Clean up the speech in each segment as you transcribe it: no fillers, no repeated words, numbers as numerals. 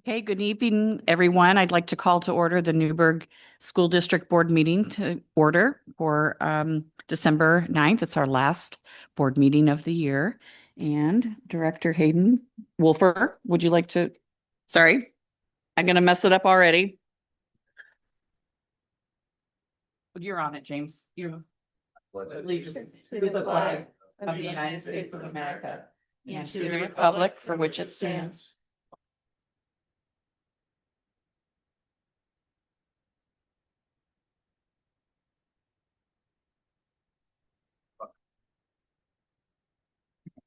Okay, good evening, everyone. I'd like to call to order the Newberg School District Board meeting to order for December 9th. It's our last board meeting of the year. And Director Hayden Wolfer, would you like to, sorry, I'm going to mess it up already. You're on it, James. You're allegiance to the flag of the United States of America and to the republic for which it stands,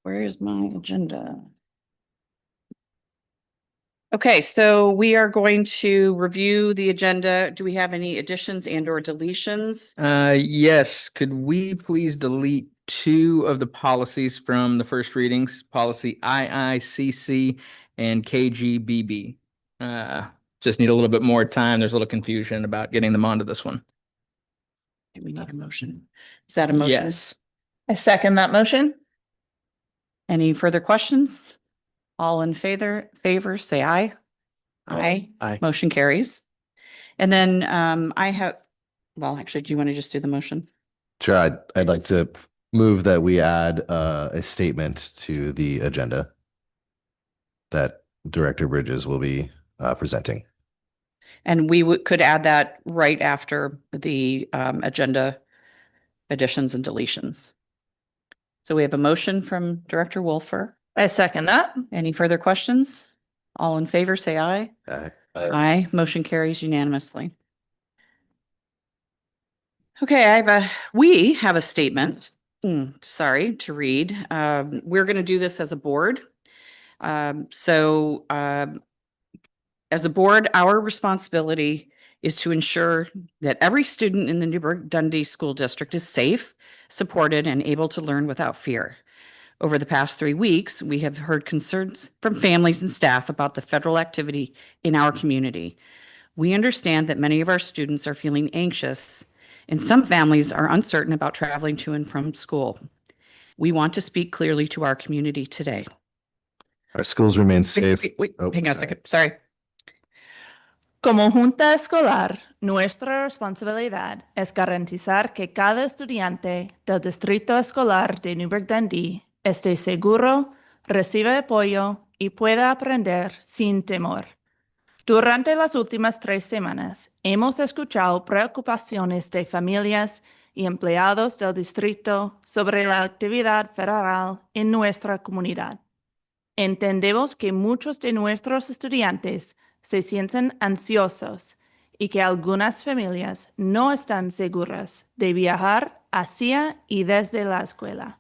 where is my agenda? Okay, so we are going to review the agenda. Do we have any additions and or deletions? Yes, could we please delete two of the policies from the first readings, policy IICC and KGBB? Just need a little bit more time. There's a little confusion about getting them onto this one. Do we need a motion? Is that a motion? Yes. I second that motion. Any further questions? All in favor, say aye. Aye. Aye. Motion carries. And then well, actually, do you want to just do the motion? Sure, I'd like to move that we add a statement to the agenda that Director Bridges will be presenting. And we could add that right after the agenda additions and deletions. So we have a motion from Director Wolfer. I second that. Any further questions? All in favor, say aye. Aye. Aye. Motion carries unanimously. Okay, we have a statement, to read. We're going to do this as a board. As a board, our responsibility is to ensure that every student in the Newberg Dundee School District is safe, supported, and able to learn without fear. Over the past 3 weeks, we have heard concerns from families and staff about the federal activity in our community. We understand that many of our students are feeling anxious, and some families are uncertain about traveling to and from school. We want to speak clearly to our community today. Our schools remain safe. Wait, hang on a second. Sorry. Como Junta Escolar, nuestra responsabilidad es garantizar que cada estudiante del Distrito Escolar de Newberg Dundee esté seguro, reciba apoyo y pueda aprender sin temor. Durante las últimas 3 semanas, hemos escuchado preocupaciones de familias y empleados del distrito sobre la actividad federal en nuestra comunidad. Entendemos que muchos de nuestros estudiantes se sienten ansiosos y que algunas familias no están seguras de viajar hacia y desde la escuela.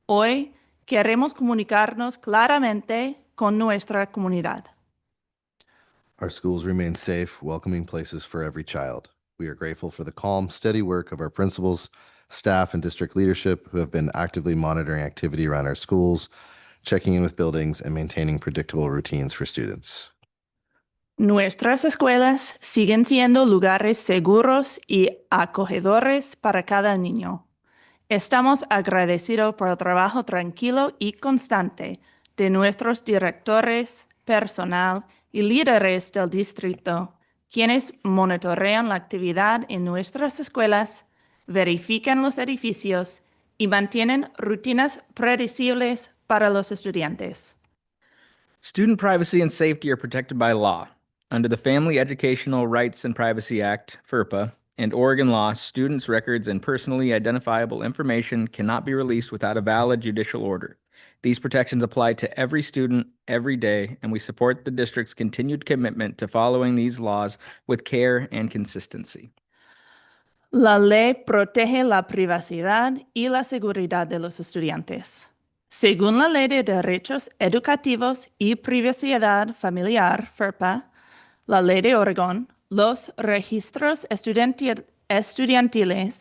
Hoy queremos comunicarnos claramente con nuestra comunidad. Our schools remain safe, welcoming places for every child. We are grateful for the calm, steady work of our principals, staff, and district leadership who have been actively monitoring activity around our schools, checking in with buildings, and maintaining predictable routines for students. Nuestras escuelas siguen siendo lugares seguros y acogedores para cada niño. Estamos agradecidos por el trabajo tranquilo y constante de nuestros directores, personal y líderes del distrito, quienes monitorean la actividad en nuestras escuelas, verifican los edificios y mantienen rutinas predecibles para los estudiantes. Student privacy and safety are protected by law. Under the Family Educational Rights and Privacy Act, FERPA, and Oregon law, students' records and personally identifiable information cannot be released without a valid judicial order. These protections apply to every student, every day, and we support the district's continued commitment to following these laws with care and consistency. La ley protege la privacidad y la seguridad de los estudiantes. Según la Ley de Derechos Educativos y Privacidad Familiar, FERPA, la Ley de Oregón, los registros estudiantiles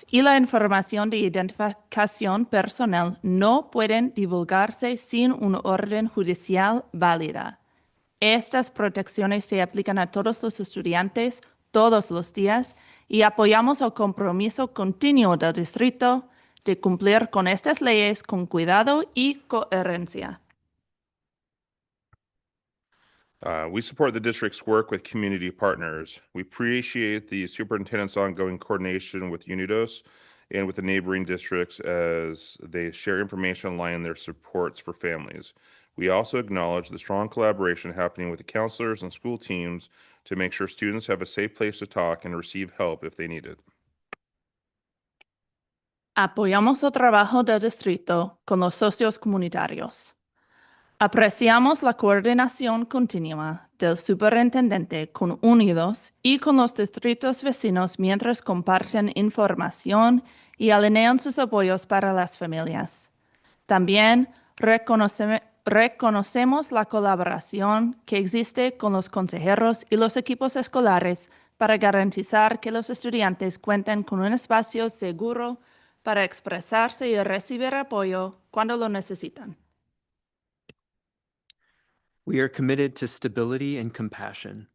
y la información de identificación personal no pueden divulgarse sin una orden judicial válida. Estas protecciones se aplican a todos los estudiantes todos los días y apoyamos el compromiso continuo del distrito de cumplir con estas leyes con cuidado y coherencia. We support the district's work with community partners. We appreciate the superintendent's ongoing coordination with Unidos and with the neighboring districts as they share information and align their supports for families. We also acknowledge the strong collaboration happening with the counselors and school teams to make sure students have a safe place to talk and receive help if they need it. Apoyamos el trabajo del distrito con los socios comunitarios. Apreciamos la coordinación continua del superintendente con Unidos y con los distritos vecinos mientras comparten información y alinean sus apoyos para las familias. También reconocemos la colaboración que existe con los consejeros y los equipos escolares para garantizar que los estudiantes cuenten con un espacio seguro para expresarse y recibir apoyo cuando lo necesitan. We are committed to stability and compassion.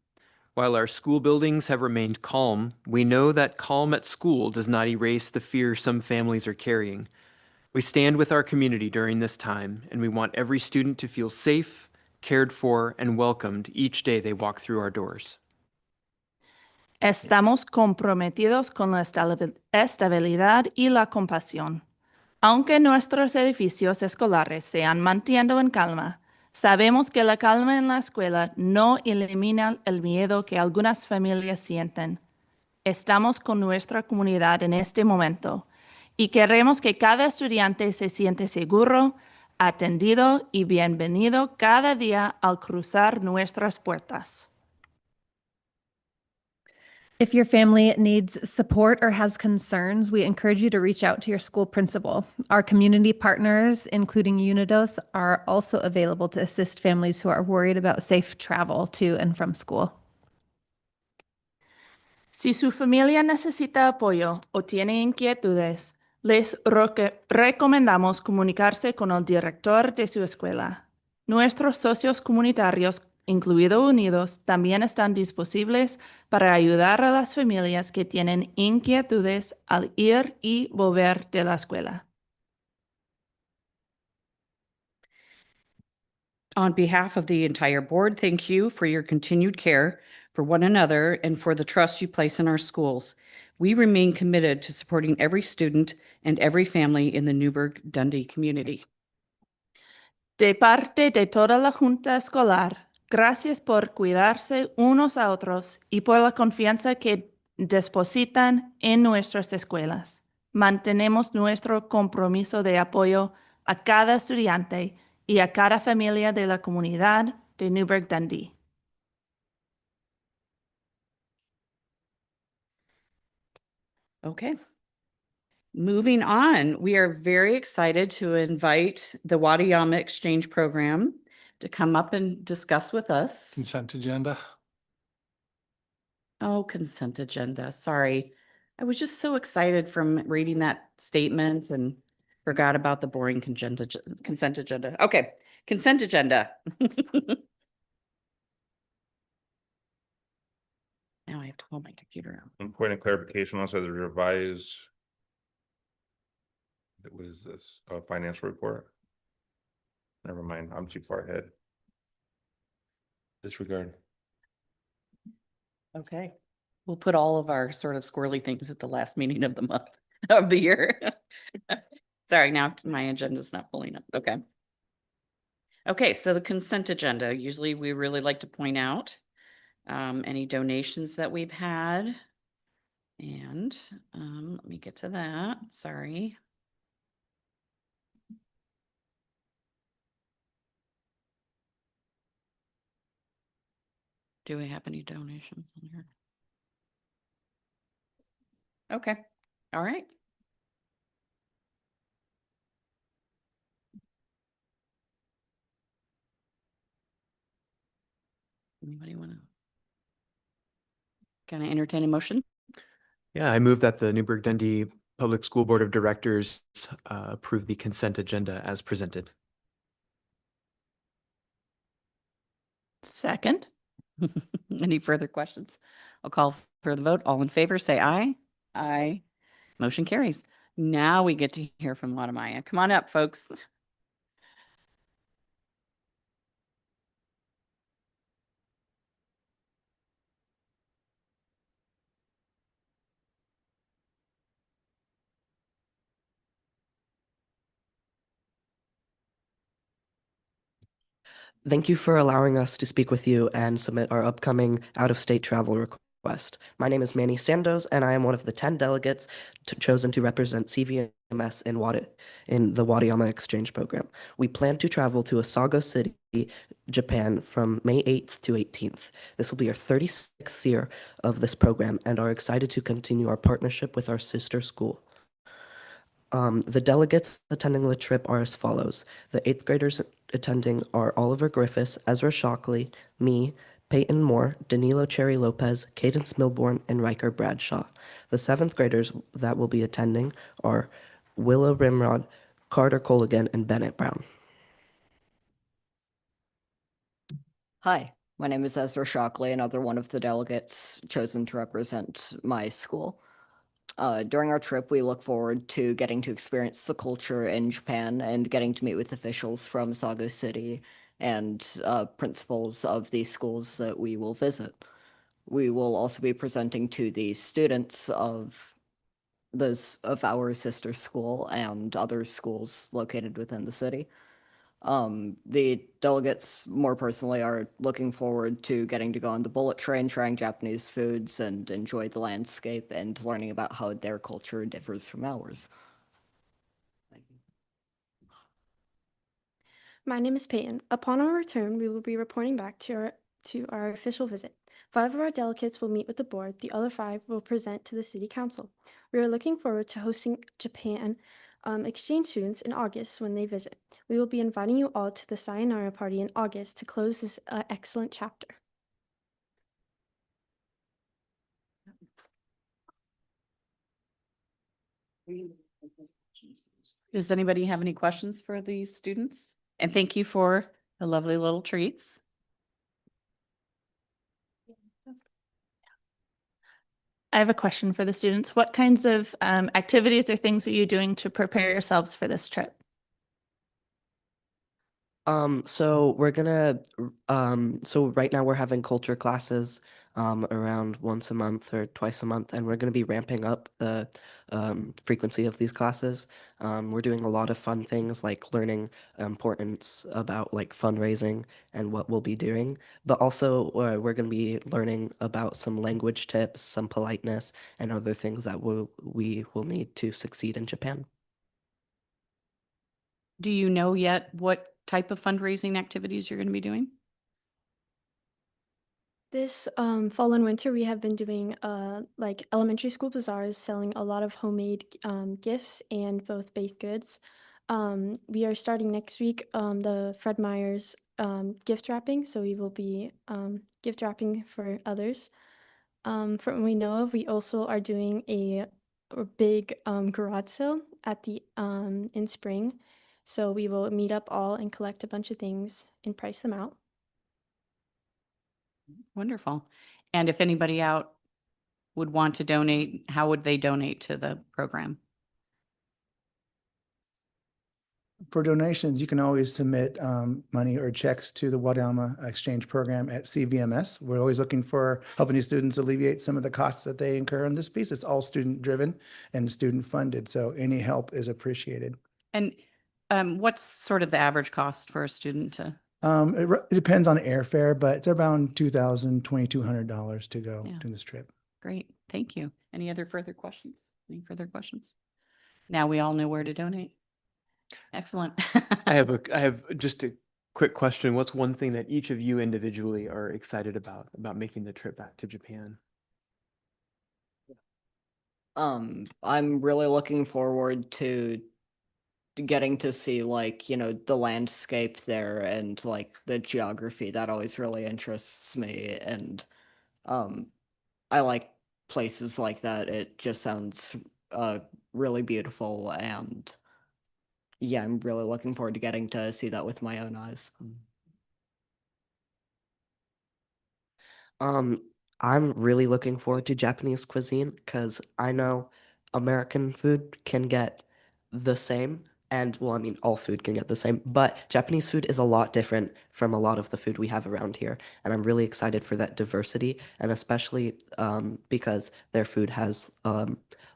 While our school buildings have remained calm, we know that calm at school does not erase the fear some families are carrying. We stand with our community during this time, and we want every student to feel safe, cared for, and welcomed each day they walk through our doors. Estamos comprometidos con la estabilidad y la compasión. Aunque nuestros edificios escolares se han manteniendo en calma, sabemos que la calma en la escuela no elimina el miedo que algunas familias sienten. Estamos con nuestra comunidad en este momento y queremos que cada estudiante se siente seguro, atendido y bienvenido cada día al cruzar nuestras puertas. If your family needs support or has concerns, we encourage you to reach out to your school principal. Our community partners, including Unidos, are also available to assist families who are worried about safe travel to and from school. Si su familia necesita apoyo o tiene inquietudes, les recomendamos comunicarse con el director de su escuela. Nuestros socios comunitarios, incluido Unidos, también están disponibles para ayudar a las familias que tienen inquietudes al ir y volver de la escuela. On behalf of the entire board, thank you for your continued care for one another and for the trust you place in our schools. We remain committed to supporting every student and every family in the Newberg Dundee community. De parte de toda la Junta Escolar, gracias por cuidarse unos a otros y por la confianza que depositan en nuestras escuelas. Mantenemos nuestro compromiso de apoyo a cada estudiante y a cada familia de la comunidad de Newberg Dundee. Okay. Moving on, we are very excited to invite the Wadayama Exchange Program to come up and discuss with us. Consent agenda. Oh, consent agenda. Sorry. I was just so excited from reading that statement and forgot about the boring consent agenda. Okay, consent agenda. Now I have to hold my computer out. And point of clarification, also the revised. What is this? Financial report? Never mind, I'm too far ahead. Disregard. Okay. We'll put all of our sort of squirrely things at the last meeting of the month of the year. Sorry, now my agenda's not pulling up. Okay. Okay, so the consent agenda, usually we really like to point out any donations that we've had. And let me get to that. Sorry. Do we have any donations on here? Okay, all right. Anybody want to? Can I entertain a motion? Yeah, I move that the Newberg Dundee Public School Board of Directors approve the consent agenda as presented. Second. Any further questions? I'll call for the vote. All in favor, say aye. Aye. Motion carries. Now we get to hear from Wadamaya. Come on up, folks. Thank you for allowing us to speak with you and submit our upcoming out-of-state travel request. My name is Manny Sandoz, and I am one of the 10 delegates chosen to represent CVMS in the Wadayama Exchange Program. We plan to travel to Osago City, Japan from May 8th to 18th. This will be our 36th year of this program and are excited to continue our partnership with our sister school. The delegates attending the trip are as follows. The 8th graders attending are Oliver Griffiths, Ezra Shockley, me, Peyton Moore, Danilo Cherry Lopez, Cadence Milborn, and Riker Bradshaw. The 7th graders that will be attending are Willa Rimrod, Carter Colligan, and Bennett Brown. Hi, my name is Ezra Shockley, another one of the delegates chosen to represent my school. During our trip, we look forward to getting to experience the culture in Japan and getting to meet with officials from Sago City and principals of the schools that we will visit. We will also be presenting to the students of our sister school and other schools located within the city. The delegates, more personally, are looking forward to getting to go on the bullet train, trying Japanese foods, and enjoy the landscape and learning about how their culture differs from ours. My name is Peyton. Upon our return, we will be reporting back to our official visit. 5 of our delegates will meet with the board. The other 5 will present to the city council. We are looking forward to hosting Japan exchange students in August when they visit. We will be inviting you all to the Sayonara party in August to close this excellent chapter. Does anybody have any questions for these students? And thank you for the lovely little treats. I have a question for the students. What kinds of activities or things are you doing to prepare yourselves for this trip? So we're gonna, so right now we're having culture classes, around once a month or twice a month, and we're gonna be ramping up the, frequency of these classes. We're doing a lot of fun things like learning importance about like fundraising and what we'll be doing, but also we're gonna be learning about some language tips, some politeness, and other things that we will need to succeed in Japan. Do you know yet what type of fundraising activities you're going to be doing? This fall and winter, we have been doing like elementary school bazaars, selling a lot of homemade gifts and both baked goods. We are starting next week the Fred Meyer's gift wrapping, so we will be gift wrapping for others. From what we know of, we also are doing a big garage sale at the in spring. So we will meet up all and collect a bunch of things and price them out. Wonderful. And if anybody out would want to donate, how would they donate to the program? For donations, you can always submit money or checks to the Wadayama Exchange Program at CVMS. We're always looking for helping these students alleviate some of the costs that they incur on this piece. It's all student driven and student funded, so any help is appreciated. And what's sort of the average cost for a student to? It depends on airfare, but it's around $2,000, $2,200 to go to this trip. Great, thank you. Any further questions? Any further questions? Now we all know where to donate. Excellent. I have just a quick question. What's one thing that each of you individually are excited about making the trip back to Japan? I'm really looking forward to getting to see like, the landscape there and like the geography. That always really interests me. And I like places like that. It just sounds really beautiful, and yeah, I'm really looking forward to getting to see that with my own eyes. I'm really looking forward to Japanese cuisine because I know American food can get the same, and well, I mean, all food can get the same, but Japanese food is a lot different from a lot of the food we have around here, and I'm really excited for that diversity, and especially because their food has a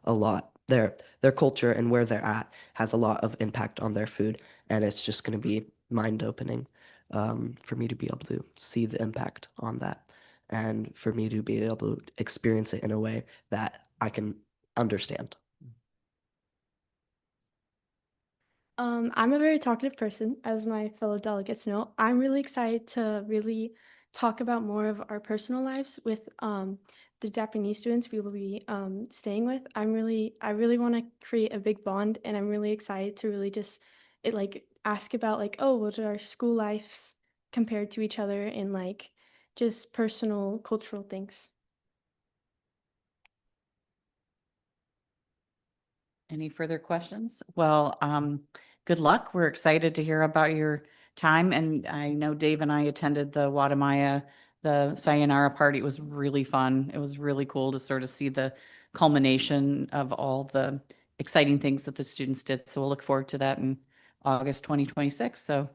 lot, their culture and where they're at has a lot of impact on their food, and it's just going to be mind-opening. for me to be able to see the impact on that and for me to be able to experience it in a way that I can understand. I'm a very talkative person, as my fellow delegates know. I'm really excited to really talk about more of our personal lives with the Japanese students we will be staying with. I really want to create a big bond, and I'm really excited to really just ask about like, oh, what are our school lives compared to each other, and like just personal cultural things. Any further questions? Well, good luck. We're excited to hear about your time. And I know Dave and I attended the Watamaya, the Sayonara party. It was really fun. It was really cool to sort of see the culmination of all the exciting things that the students did. So we'll look forward to that in August 2026. So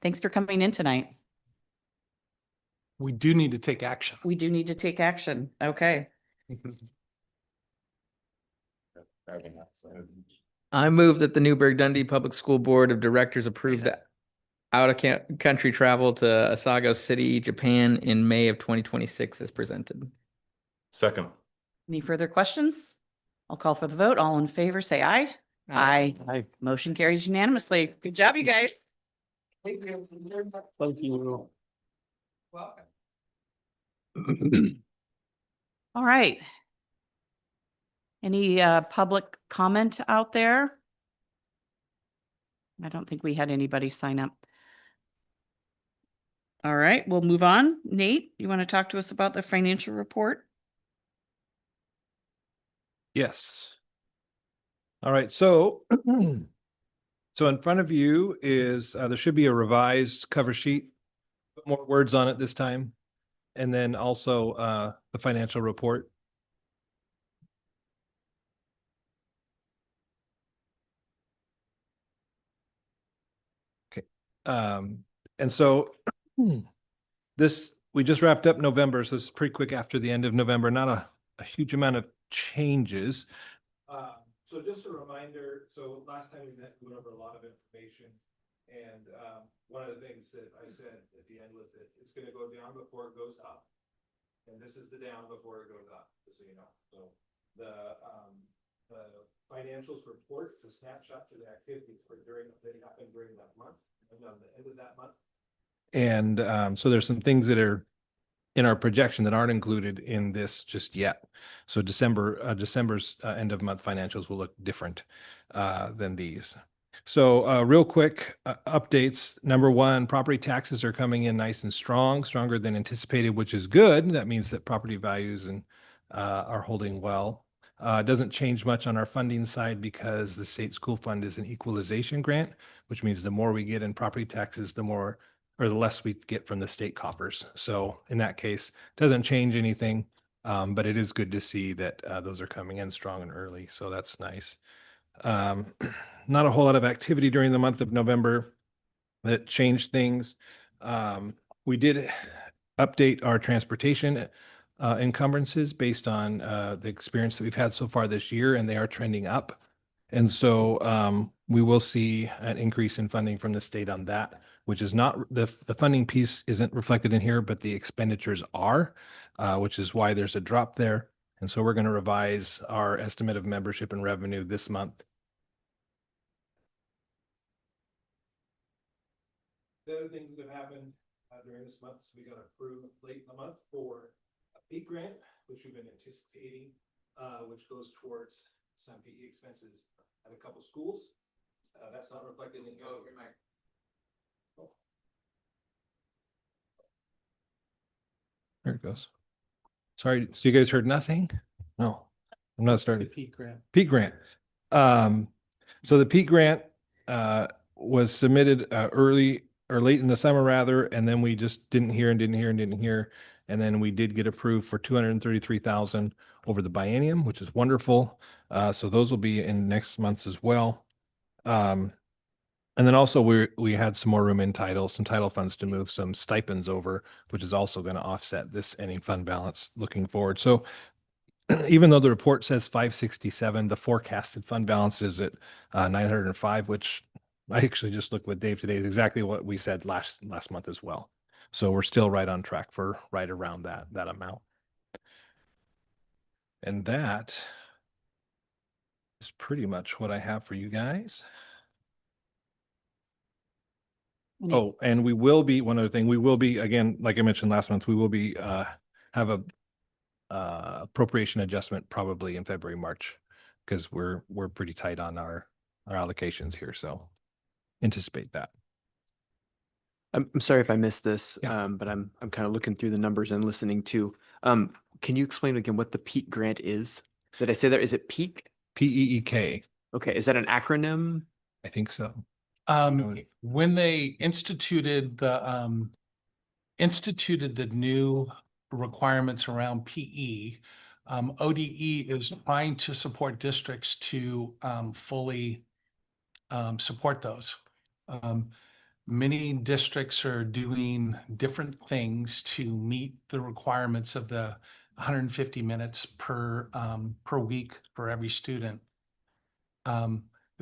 thanks for coming in tonight. We do need to take action. We do need to take action. Okay. I move that the Newberg Dundee Public School Board of Directors approve the out-of-country travel to Asago City, Japan in May of 2026 as presented. Second. Any further questions? I'll call for the vote. All in favor, say aye. Aye. Aye. Motion carries unanimously. Good job, you guys. Thank you. All right. Any public comment out there? I don't think we had anybody sign up. All right, we'll move on. Nate, you want to talk to us about the financial report? Yes. All right, so so in front of you is there should be a revised cover sheet, put more words on it this time, and then also the financial report. Okay, and so we just wrapped up November, so this is pretty quick after the end of November. Not a huge amount of changes. So just a reminder, so last time we went over a lot of information, and one of the things that I said at the end was that it's going to go down before it goes up, and this is the down before it goes up, just so you know. So the financials report, the snapshot to the activities that happened during that month, and on the end of that month. And so there's some things that are in our projection that aren't included in this just yet. So December's end of month financials will look different than these. So real quick updates. Number one, property taxes are coming in nice and strong, stronger than anticipated, which is good. That means that property values are holding well. It doesn't change much on our funding side because the state school fund is an equalization grant, which means the more we get in property taxes, the more or the less we get from the state coffers. So in that case, doesn't change anything, but it is good to see that those are coming in strong and early. So that's nice. Not a whole lot of activity during the month of November that changed things. We did update our transportation encumbrances based on the experience that we've had so far this year, and they are trending up. And so we will see an increase in funding from the state on that, which is not the funding piece isn't reflected in here, but the expenditures are, which is why there's a drop there. And so we're going to revise our estimate of membership and revenue this month. The other things that have happened during this month is we got approved late in the month for a PEAK grant, which we've been anticipating, which goes towards some PE expenses at a couple schools. That's not reflected in here. Oh, there it goes. Sorry, so you guys heard nothing? No, I'm not starting. The PEAK grant. PEAK grant. So the PEAK grant was submitted early or late in the summer rather, and then we just didn't hear. And then we did get approved for $233,000 over the biennium, which is wonderful. So those will be in next month's as well. And then also we had some more room in some title funds to move some stipends over, which is also going to offset this ending fund balance looking forward. So even though the report says 567, the forecasted fund balance is at 905, which I actually just looked with Dave today, is exactly what we said last month as well. So we're still right on track for right around that amount. And that is pretty much what I have for you guys. Oh, and we will be, one other thing, we will be, again, like I mentioned last month, we will be have a appropriation adjustment probably in February, March, because we're pretty tight on our allocations here. So anticipate that. I'm sorry if I missed this, Yeah. but I'm kind of looking through the numbers and listening too. Can you explain again what the PEAK grant is? Did I say that? Is it PEAK? PEEK, Okay, is that an acronym? I think so. When they instituted the new requirements around PE, ODE is trying to support districts to fully support those. Many districts are doing different things to meet the requirements of the 150 minutes per week for every student.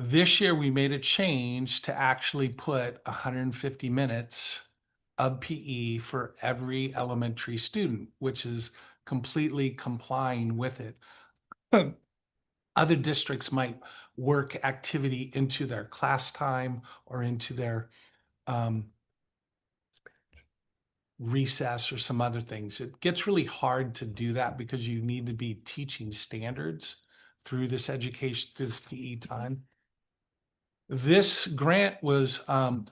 This year, we made a change to actually put 150 minutes of PE for every elementary student, which is completely complying with it. Other districts might work activity into their class time or into their recess or some other things. It gets really hard to do that because you need to be teaching standards through this education, through this PE time. This grant was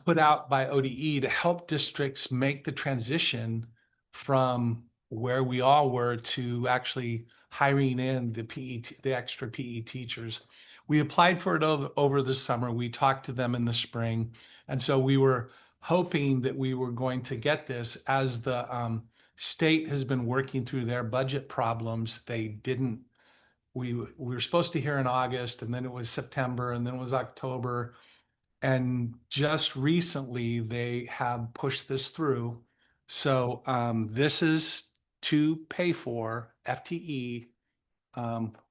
put out by ODE to help districts make the transition from where we all were to actually hiring in the extra PE teachers. We applied for it over the summer. We talked to them in the spring. And so we were hoping that we were going to get this. As the state has been working through their budget problems, they didn't. We were supposed to hear in August, and then it was September, and then it was October. And just recently, they have pushed this through. So this is to pay for FTE.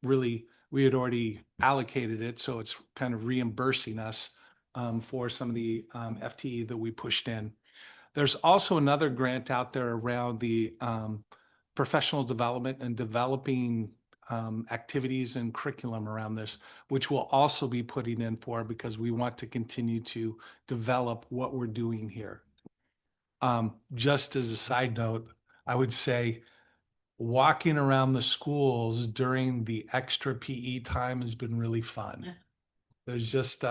Really, we had already allocated it, so it's kind of reimbursing us for some of the FTE that we pushed in. There's also another grant out there around the professional development and developing activities and curriculum around this, which we'll also be putting in for because we want to continue to develop what we're doing here. Just as a side note, I would say walking around the schools during the extra PE time has been really fun. There's just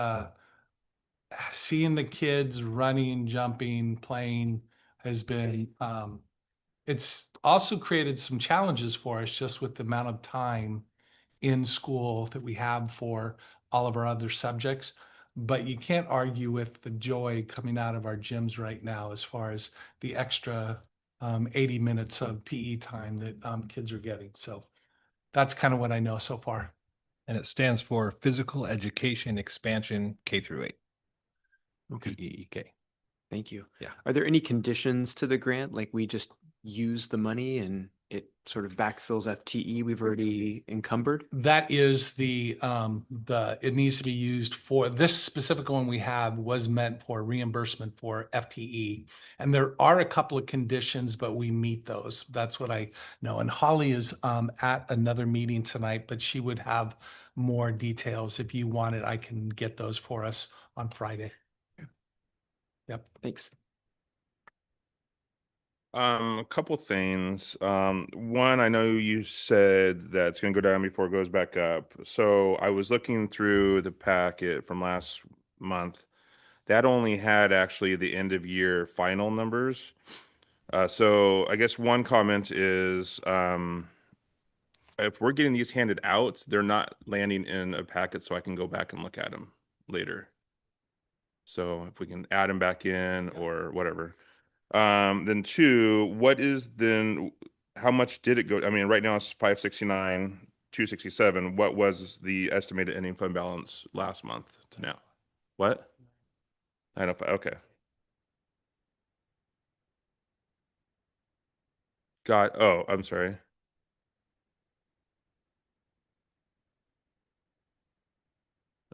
seeing the kids running, jumping, playing has been, it's also created some challenges for us just with the amount of time in school that we have for all of our other subjects. But you can't argue with the joy coming out of our gyms right now as far as the extra 80 minutes of PE time that kids are getting. So that's kind of what I know so far. And it stands for Physical Education Expansion K through 8. Okay. PEEK. Thank you. Yeah. Are there any conditions to the grant? Like we just use the money and it sort of backfills FTE we've already encumbered? That is it needs to be used for this specific one we have was meant for reimbursement for FTE. And there are a couple of conditions, but we meet those. That's what I know. And Holly is at another meeting tonight, but she would have more details. If you want it, I can get those for us on Friday. Yep. Thanks. A couple things. One, I know you said that it's going to go down before it goes back up. So I was looking through the packet from last month. That only had actually the end of year final numbers. So I guess one comment is if we're getting these handed out, they're not landing in a packet so I can go back and look at them later. So if we can add them back in or whatever. Then two, how much did it go? I mean, right now it's 569, 267. What was the estimated ending fund balance last month to now? What? 905, okay. I'm sorry.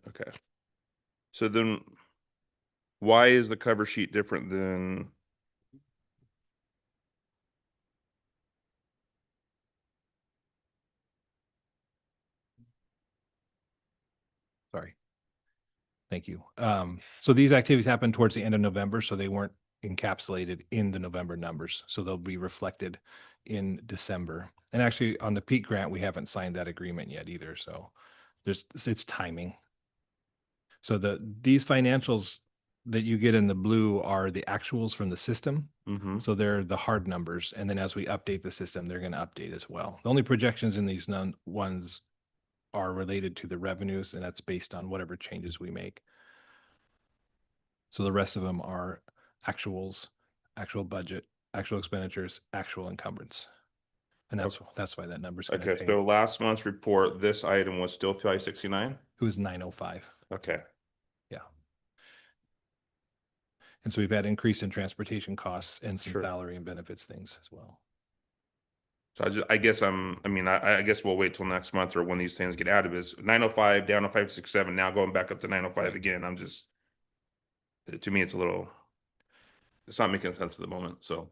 Okay. So then Why is the cover sheet different than? Sorry. Thank you. So these activities happened towards the end of November, so they weren't encapsulated in the November numbers. So they'll be reflected in December. And actually on the Peak grant, we haven't signed that agreement yet either. So it's timing. So these financials that you get in the blue are the actuals from the system. Mm-hmm. So they're the hard numbers. And then as we update the system, they're going to update as well. The only projections in these ones are related to the revenues, and that's based on whatever changes we make. So the rest of them are actuals, actual budget, actual expenditures, actual encumbrance. And that's why that number's going to Okay, so last month's report, this item was still 569? It was 905. Okay. Yeah. And so we've had increase in transportation costs and some Sure. salary and benefits things as well. So I guess I guess we'll wait till next month or when these things get added. Is 905 down to 567, now going back up to 905 Right. again. To me, it's not making sense at the moment. So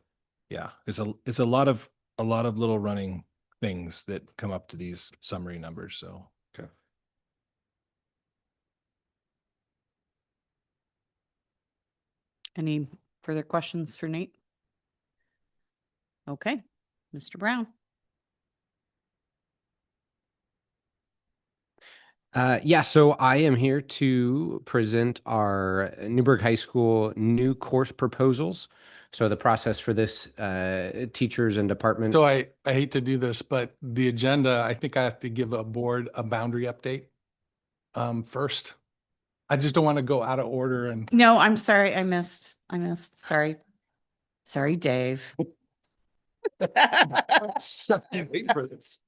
Yeah, it's a lot of little running things that come up to these summary numbers. So okay. Any further questions for Nate? Okay, Mr. Brown. Yeah, so I am here to present our Newberg High School new course proposals. So the process for this, teachers and department. So I hate to do this, but the agenda, I think I have to give a board a boundary update first. I just don't want to go out of order and No, I'm sorry. I missed. Sorry. Sorry, Dave. Sorry, wait for this.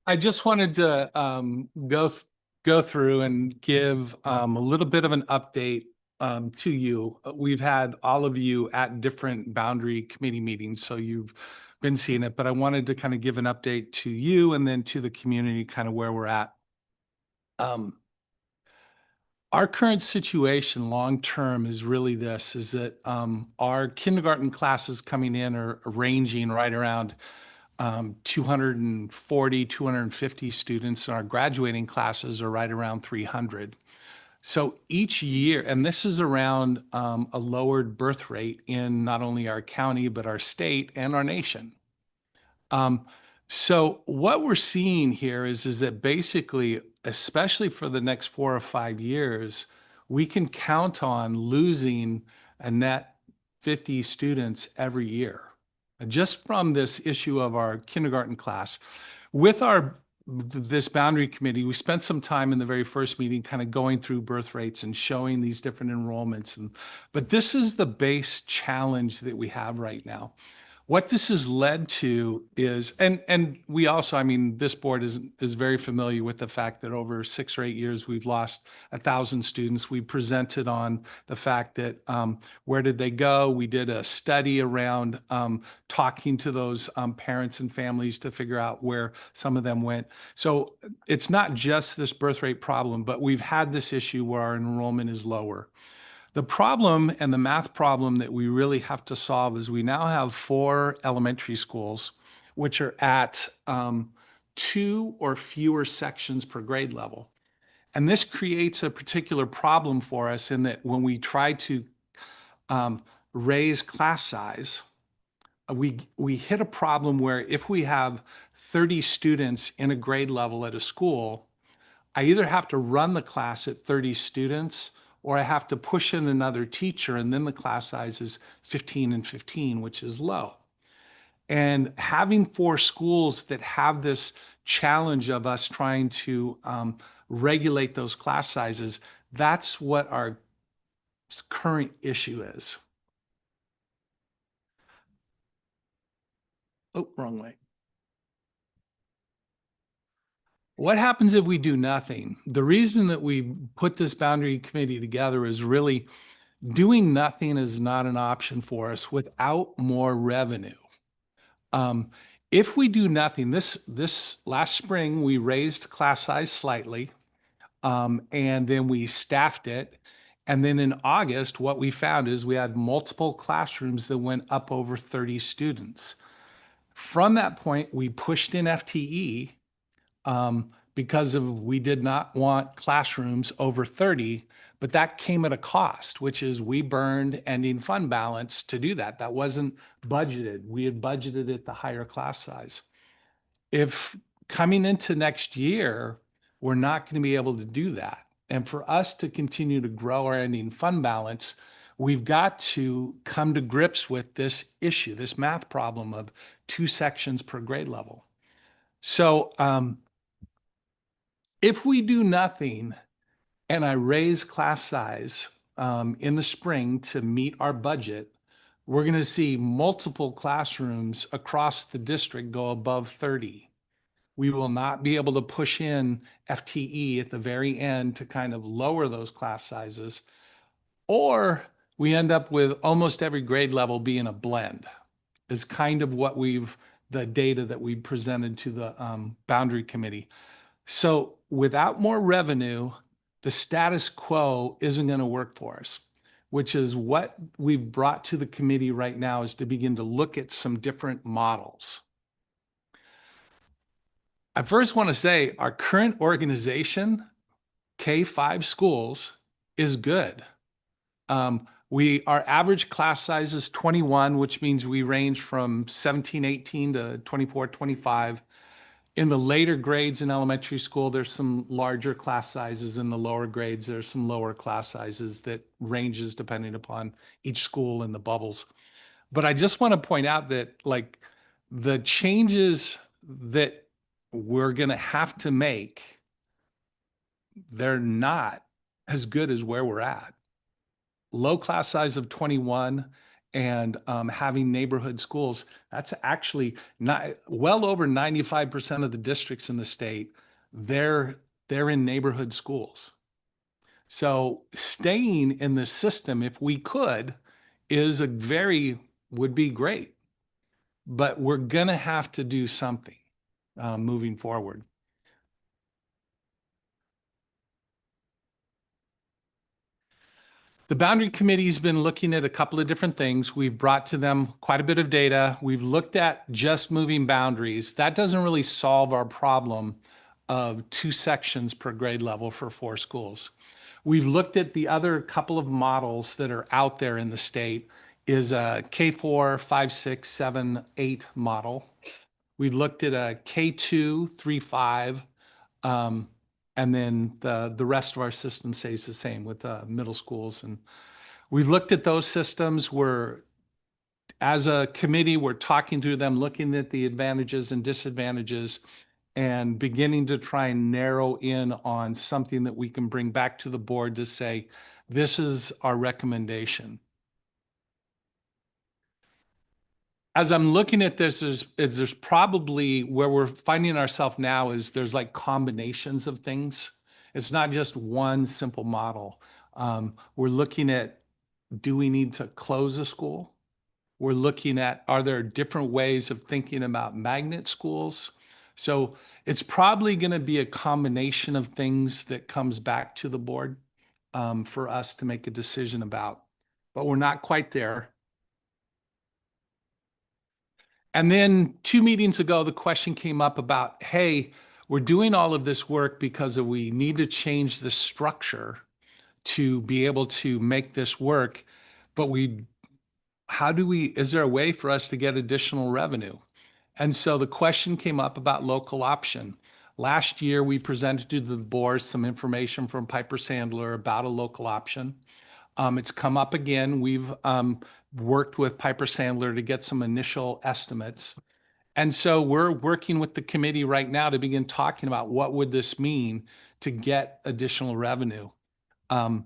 I just wanted to go through and give a little bit of an update to you. We've had all of you at different boundary committee meetings, so you've been seeing it, but I wanted to kind of give an update to you and then to the community, kind of where we're at. Our current situation long-term is really this, is that our kindergarten classes coming in are ranging right around 240, 250 students, and our graduating classes are right around 300. So each year, and this is around a lowered birth rate in not only our county, but our state and our nation. So what we're seeing here is that basically, especially for the next 4 or 5 years, we can count on losing a net 50 students every year, just from this issue of our kindergarten class. With this boundary committee, we spent some time in the very first meeting kind of going through birth rates and showing these different enrollments. But this is the base challenge that we have right now. What this has led to is, and we also, I mean, this board is very familiar with the fact that over 6 or 8 years, we've lost 1,000 students. We presented on the fact that where did they go? We did a study around talking to those parents and families to figure out where some of them went. So it's not just this birth rate problem, but we've had this issue where our enrollment is lower. The problem and the math problem that we really have to solve is we now have 4 elementary schools which are at 2 or fewer sections per grade level. And this creates a particular problem for us in that when we try to raise class size, we hit a problem where if we have 30 students in a grade level at a school, I either have to run the class at 30 students or I have to push in another teacher, and then the class size is 15 and 15, which is low. And having 4 schools that have this challenge of us trying to regulate those class sizes, that's what our current issue is. Oh, wrong way. What happens if we do nothing? The reason that we put this boundary committee together is really doing nothing is not an option for us without more revenue. If we do nothing, this last spring, we raised class size slightly, and then we staffed it. And then in August, what we found is we had multiple classrooms that went up over 30 students. From that point, we pushed in FTE because we did not want classrooms over 30, but that came at a cost, which is we burned ending fund balance to do that. That wasn't budgeted. We had budgeted at the higher class size. If coming into next year, we're not going to be able to do that. And for us to continue to grow our ending fund balance, we've got to come to grips with this issue, this math problem of 2 sections per grade level. So if we do nothing and I raise class size in the spring to meet our budget, we're going to see multiple classrooms across the district go above 30. We will not be able to push in FTE at the very end to kind of lower those class sizes, or we end up with almost every grade level being a blend is kind of what the data that we presented to the boundary committee. So without more revenue, the status quo isn't going to work for us, which is what we've brought to the committee right now, is to begin to look at some different models. I first want to say our current organization, K-5 schools, is good. Our average class size is 21, which means we range from 17, 18 to 24, 25. In the later grades in elementary school, there's some larger class sizes. In the lower grades, there's some lower class sizes that ranges depending upon each school and the bubbles. But I just want to point out that like the changes that we're going to have to make, they're not as good as where we're at. Low class size of 21 and having neighborhood schools, that's actually not well over 95% of the districts in the state, they're in neighborhood schools. So staying in the system, if we could, would be great. But we're gonna have to do something moving forward. The boundary committee's been looking at a couple of different things. We've brought to them quite a bit of data. We've looked at just moving boundaries. That doesn't really solve our problem of 2 sections per grade level for 4 schools. We've looked at the other couple of models that are out there in the state, is a K4, 5, 6, 7, 8 model. We've looked at a K2, 3, 5, and then the rest of our system stays the same with middle schools. And we've looked at those systems. As a committee, we're talking through them, looking at the advantages and disadvantages, and beginning to try and narrow in on something that we can bring back to the board to say, this is our recommendation. As I'm looking at this, there's probably where we're finding ourselves now is there's like combinations of things. It's not just one simple model. We're looking at, do we need to close a school? We're looking at, are there different ways of thinking about magnet schools? So it's probably going to be a combination of things that comes back to the board for us to make a decision about, but we're not quite there. And then 2 meetings ago, the question came up about, hey, we're doing all of this work because we need to change the structure to be able to make this work. But is there a way for us to get additional revenue? And so the question came up about local option. Last year, we presented to the board some information from Piper Sandler about a local option. It's come up again. We've worked with Piper Sandler to get some initial estimates. And so we're working with the committee right now to begin talking about what would this mean to get additional revenue. I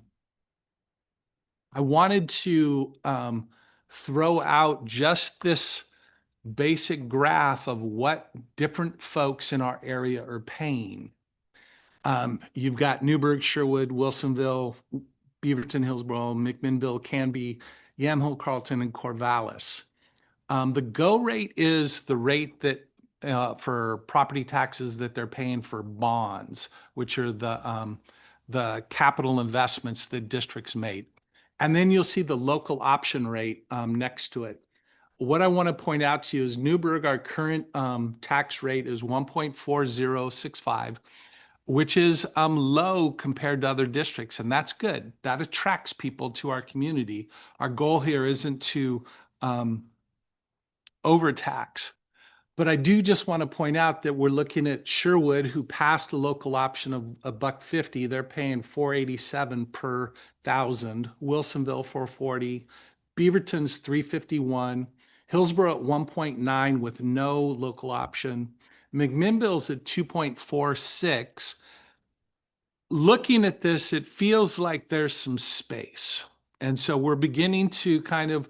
wanted to throw out just this basic graph of what different folks in our area are paying. You've got Newberg, Sherwood, Wilsonville, Beaverton, Hillsborough, McMinnville, Canby, Yamhill, Carlton, and Corvallis. The GO rate is the rate that for property taxes that they're paying for bonds, which are the the capital investments that districts made. And then you'll see the local option rate next to it. What I want to point out to you is Newberg, our current tax rate is 1.4065, which is low compared to other districts, and that's good. That attracts people to our community. Our goal here isn't to overtax. But I do just want to point out that we're looking at Sherwood, who passed a local option of $1.50. They're paying $487 per thousand. Wilsonville $440, Beaverton's $351, Hillsborough at 1.9 with no local option, McMinnville's at 2.46. Looking at this, it feels like there's some space. And so we're beginning to kind of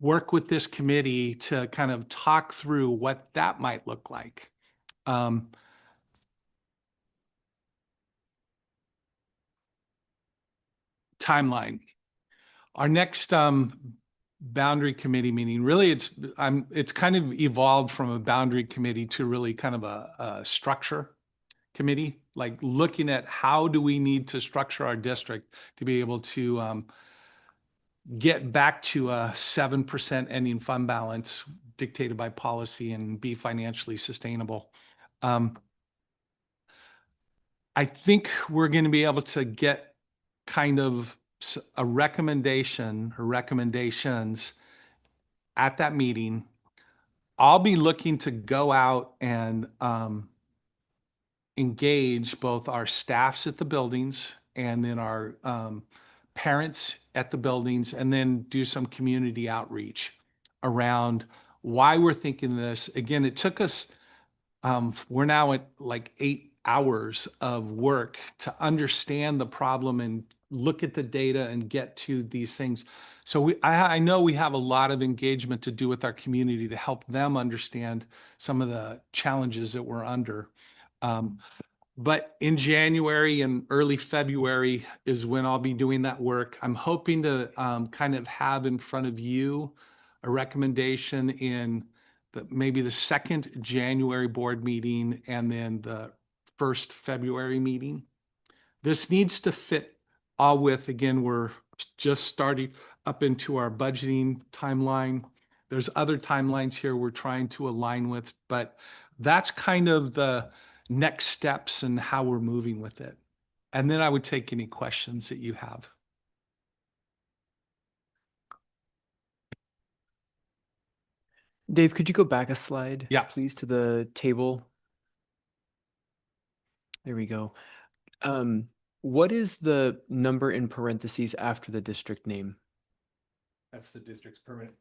work with this committee to kind of talk through what that might look like. Timeline. Our next boundary committee meeting, really it's kind of evolved from a boundary committee to really kind of a structure committee, like looking at how do we need to structure our district to be able to get back to a 7% ending fund balance dictated by policy and be financially sustainable. I think we're going to be able to get kind of a recommendation or recommendations at that meeting. I'll be looking to go out and engage both our staffs at the buildings and then our parents at the buildings, and then do some community outreach around why we're thinking this. Again, it took us, we're now at like 8 hours of work to understand the problem and look at the data and get to these things. So I know we have a lot of engagement to do with our community to help them understand some of the challenges that we're under. But in January and early February is when I'll be doing that work. I'm hoping to kind of have in front of you a recommendation in maybe the second January board meeting and then the first February meeting. This needs to fit all with, again, we're just starting up into our budgeting timeline. There's other timelines here we're trying to align with, but that's kind of the next steps and how we're moving with it. And then I would take any questions that you have. Dave, could you go back a slide? Yeah. Please, to the table. There we go. What is the number in parentheses after the district name? That's the district's permanent.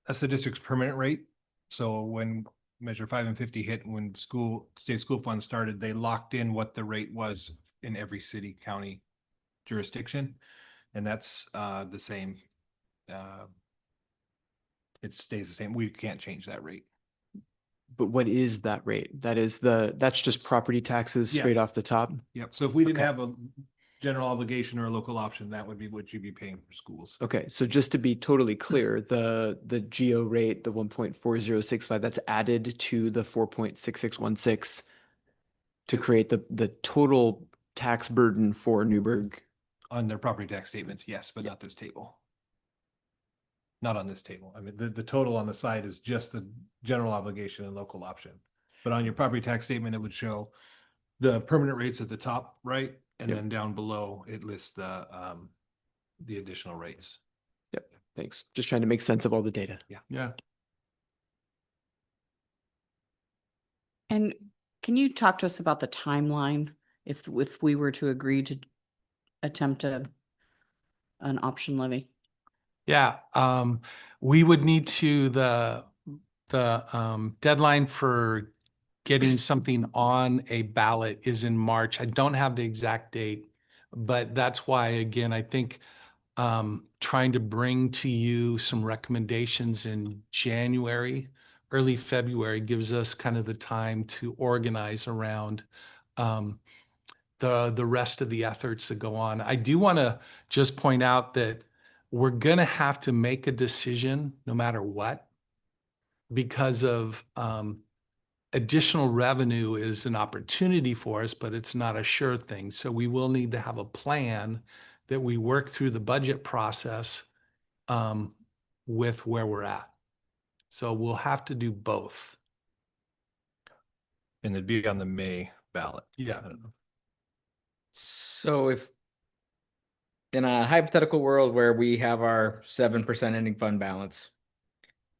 That's the district's permanent rate. So when Measure 5 and 50 hit, when state school funds started, they locked in what the rate was in every city, county jurisdiction. And that's the same. It stays the same. We can't change that rate. But what is that rate? That's just property taxes straight off the top? Yep. So if we didn't have a general obligation or a local option, that would be what you'd be paying for schools. Okay, so just to be totally clear, the GO rate, the 1.4065, that's added to the 4.6616 to create the total tax burden for Newberg. On their property tax statements, yes, but not this table. Not on this table. I mean, the total on the side is just the general obligation and local option. But on your property tax statement, it would show the permanent rates at the top, right? And then down below, it lists the additional rates. Yep, thanks. Just trying to make sense of all the data. Yeah. And can you talk to us about the timeline if we were to agree to attempt an option levy? Yeah, we would need to, the deadline for getting something on a ballot is in March. I don't have the exact date, but that's why, again, I think trying to bring to you some recommendations in January, early February gives us kind of the time to organize around the rest of the efforts that go on. I do want to just point out that we're going to have to make a decision no matter what because of additional revenue is an opportunity for us, but it's not a sure thing. So we will need to have a plan that we work through the budget process with where we're at. So we'll have to do both. And it'd be on the May ballot. Yeah. I don't know. So if in a hypothetical world where we have our 7% ending fund balance,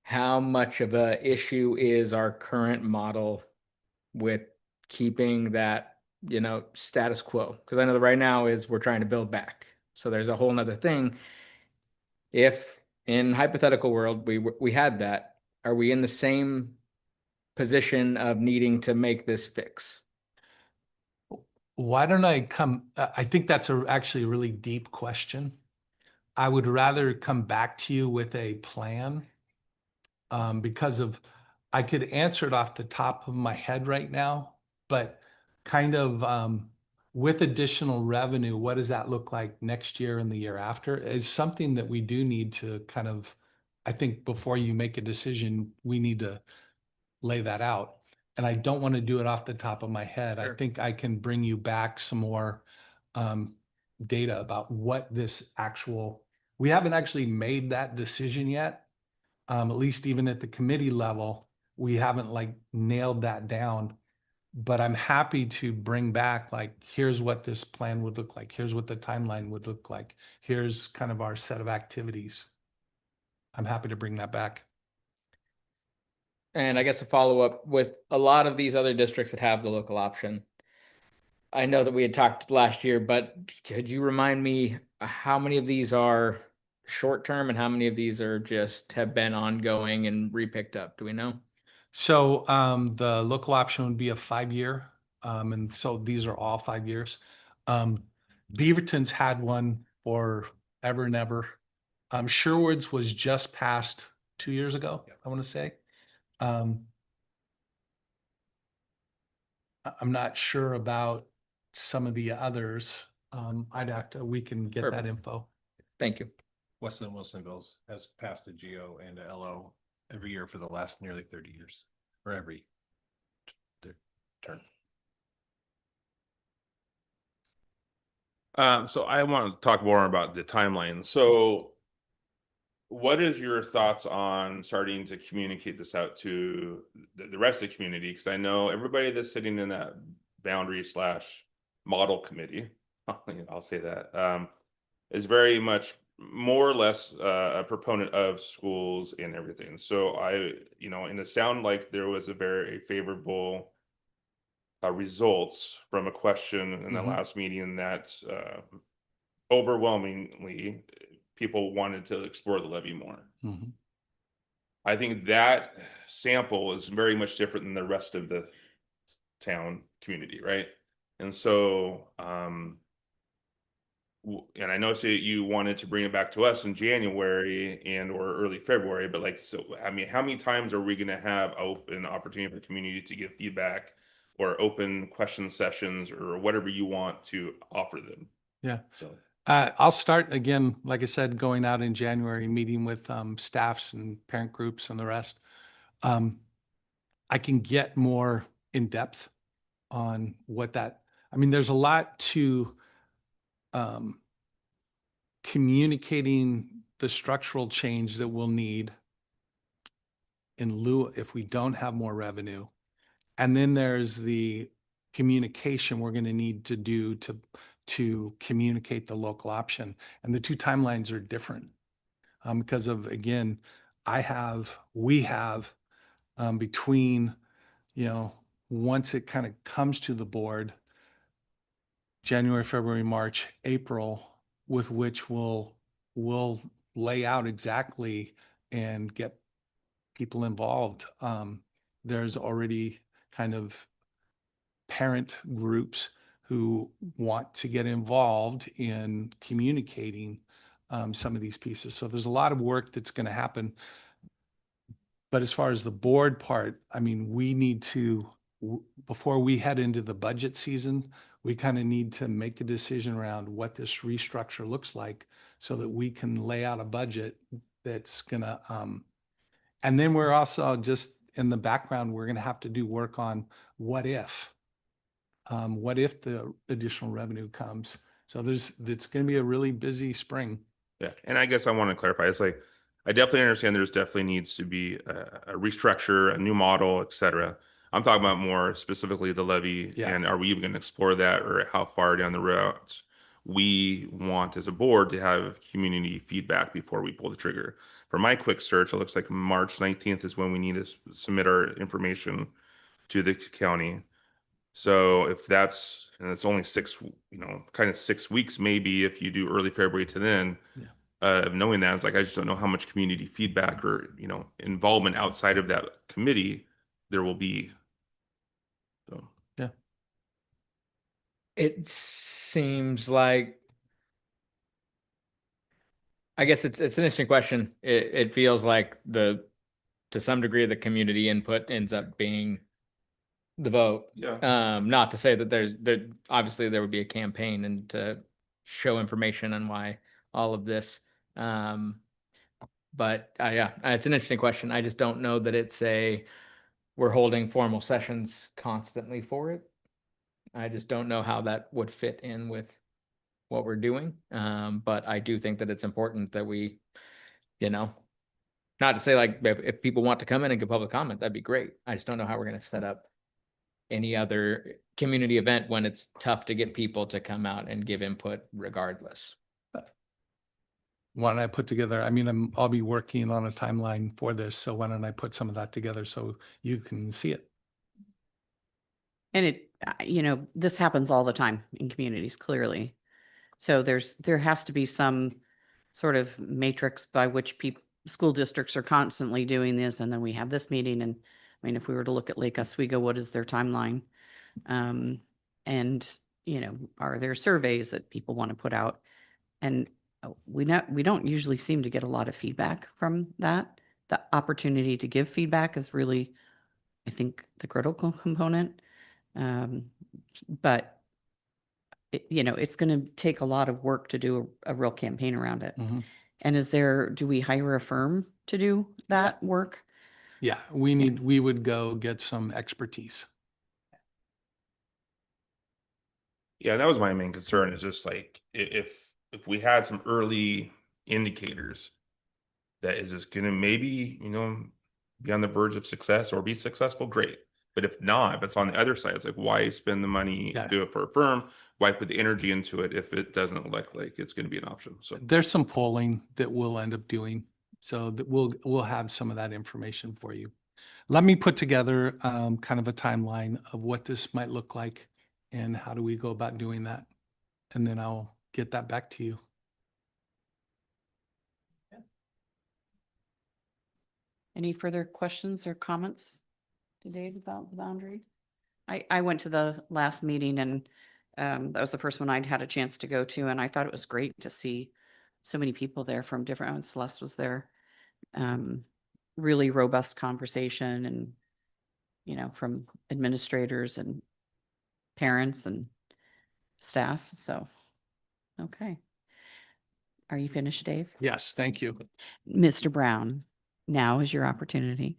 how much of a issue is our current model with keeping that, status quo? Because I know that right now is we're trying to build back. So there's a whole nother thing. If in hypothetical world we had that, are we in the same position of needing to make this fix? Why don't I think that's actually a really deep question. I would rather come back to you with a plan because I could answer it off the top of my head right now, but kind of with additional revenue, what does that look like next year and the year after is something that we do need to kind of, I think before you make a decision, we need to lay that out. And I don't want to do it off the top of my head. Sure. I think I can bring you back some more data about what this we haven't actually made that decision yet. At least even at the committee level, we haven't like nailed that down. But I'm happy to bring back like, here's what this plan would look like. Here's what the timeline would look like. Here's kind of our set of activities. I'm happy to bring that back. And I guess a follow-up with a lot of these other districts that have the local option. I know that we had talked last year, but could you remind me how many of these are short-term and how many of these are just have been ongoing and repicked up? Do we know? So the local option would be a 5-year. And so these are all 5 years. Beaverton's had one for ever and ever. Sherwood's was just passed 2 years ago, I want to say. I'm not sure about some of the others. We can get Perfect. that info. Thank you. Weston Wilsonville's has passed a GO and a LO every year for the last nearly 30 years, or every term. So I want to talk more about the timeline. So what is your thoughts on starting to communicate this out to the rest of the community? Because I know everybody that's sitting in that boundary/model committee, I'll say that, is very much more or less a proponent of schools and everything. So and it sounded like there was a very favorable results from a question in the last meeting that overwhelmingly people wanted to explore the levy more. I think that sample is very much different than the rest of the town community, right? And so, and I know that you wanted to bring it back to us in January or early February, but I mean, how many times are we going to have an opportunity for the community to give feedback or open question sessions or whatever you want to offer them? Yeah. So. I'll start again, like I said, going out in January, meeting with staffs and parent groups and the rest. I can get more in depth on there's a lot to communicating the structural change that we'll need in lieu if we don't have more revenue. And then there's the communication we're going to need to do to communicate the local option. And the two timelines are different because of, again, we have between, once it kind of comes to the board, January, February, March, April, with which we'll lay out exactly and get people involved. There's already kind of parent groups who want to get involved in communicating some of these pieces. So there's a lot of work that's going to happen. But as far as the board part, I mean, we need to, before we head into the budget season, we kind of need to make a decision around what this restructure looks like so that we can lay out a budget that's going to, and then we're also just in the background, we're going to have to do work on what if the additional revenue comes. So it's going to be a really busy spring. Yeah, and I guess I want to clarify. It's like I definitely understand there's definitely needs to be a restructure, a new model, et cetera. I'm talking about more specifically the levy, Yeah. and are we even going to explore that, or how far down the route we want as a board to have community feedback before we pull the trigger. For my quick search, it looks like March 19th is when we need to submit our information to the county. So if that's, and it's only kind of 6 weeks, maybe if you do early February to then, Yeah. Knowing that, it's like, I just don't know how much community feedback or, involvement outside of that committee there will be. So, Yeah. It seems like, I guess it's an interesting question. It feels like to some degree, the community input ends up being the vote. yeah. Not to say that there obviously there would be a campaign and to show information on why all of this. But yeah, it's an interesting question. I just don't know that we're holding formal sessions constantly for it. I just don't know how that would fit in with what we're doing. But I do think that it's important that we, not to say like if people want to come in and give public comment, that'd be great. I just don't know how we're going to set up any other community event when it's tough to get people to come out and give input regardless. Why don't I put together, I'll be working on a timeline for this. So why don't I put some of that together so you can see it? And this happens all the time in communities, clearly. So there has to be some sort of matrix by which school districts are constantly doing this. And then we have this meeting. And if we were to look at Lake Oswego, what is their timeline? And, are there surveys that people want to put out? And we don't usually seem to get a lot of feedback from that. The opportunity to give feedback is really, I think, the critical component. But it's going to take a lot of work to do a real campaign around it. Mm-hmm. And do we hire a firm to do that work? Yeah, we would go get some expertise. Yeah, that was my main concern, is just like, if we had some early indicators that is this gonna maybe, be on the verge of success or be successful, great. But if not, if it's on the other side, it's like, why spend the money, Yeah. do it for a firm? Why put the energy into it if it doesn't look like it's going to be an option? So There's some polling that we'll end up doing, so that we'll have some of that information for you. Let me put together kind of a timeline of what this might look like and how do we go about doing that. And then I'll get that back to you. Any further questions or comments today about the boundary? I went to the last meeting, and that was the first one I'd had a chance to go to, and I thought it was great to see so many people there from different, Celeste was there. Really robust conversation, and from administrators and parents and staff. So, okay. Are you finished, Dave? Yes, thank you. Mr. Brown, now is your opportunity.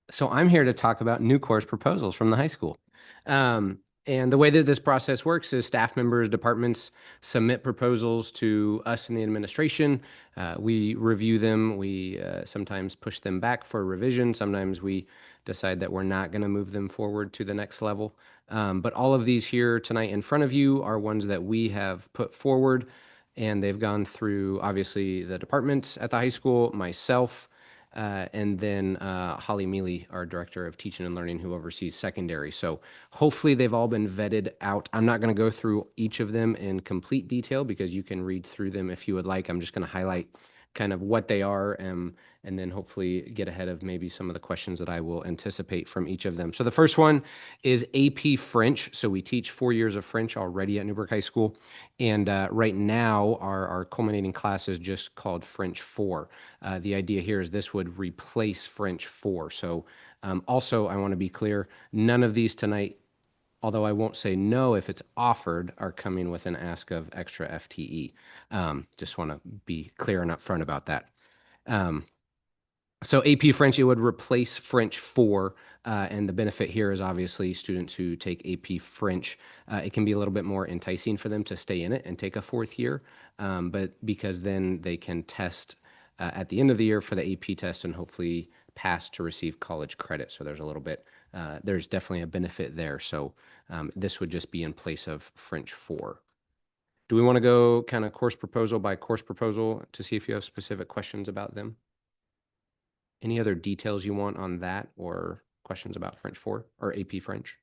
So I'm here to talk about new course proposals from the high school. And the way that this process works is staff members, departments submit proposals to us in the administration. We review them. We sometimes push them back for revision. Sometimes we decide that we're not going to move them forward to the next level. But all of these here tonight in front of you are ones that we have put forward, and they've gone through, obviously, the departments at the high school, myself, and then Holly Mealy, our director of teaching and learning, who oversees secondary. So hopefully they've all been vetted out. I'm not going to go through each of them in complete detail because you can read through them if you would like. I'm just going to highlight kind of what they are, and then hopefully get ahead of maybe some of the questions that I will anticipate from each of them. So the first one is AP French. So we teach 4 years of French already at Newberg High School. And right now our culminating class is just called French 4. The idea here is this would replace French 4. So also I want to be clear, none of these tonight, although I won't say no if it's offered, are coming with an ask of extra FTE. Just want to be clear and upfront about that. So AP French, it would replace French 4. And the benefit here is obviously students who take AP French, it can be a little bit more enticing for them to stay in it and take a 4th year. But because then they can test at the end of the year for the AP test and hopefully pass to receive college credit. So there's a little bit, there's definitely a benefit there. So this would just be in place of French 4. Do we want to go kind of course proposal by course proposal to see if you have specific questions about them? Any other details you want on that or questions about French 4 or AP French?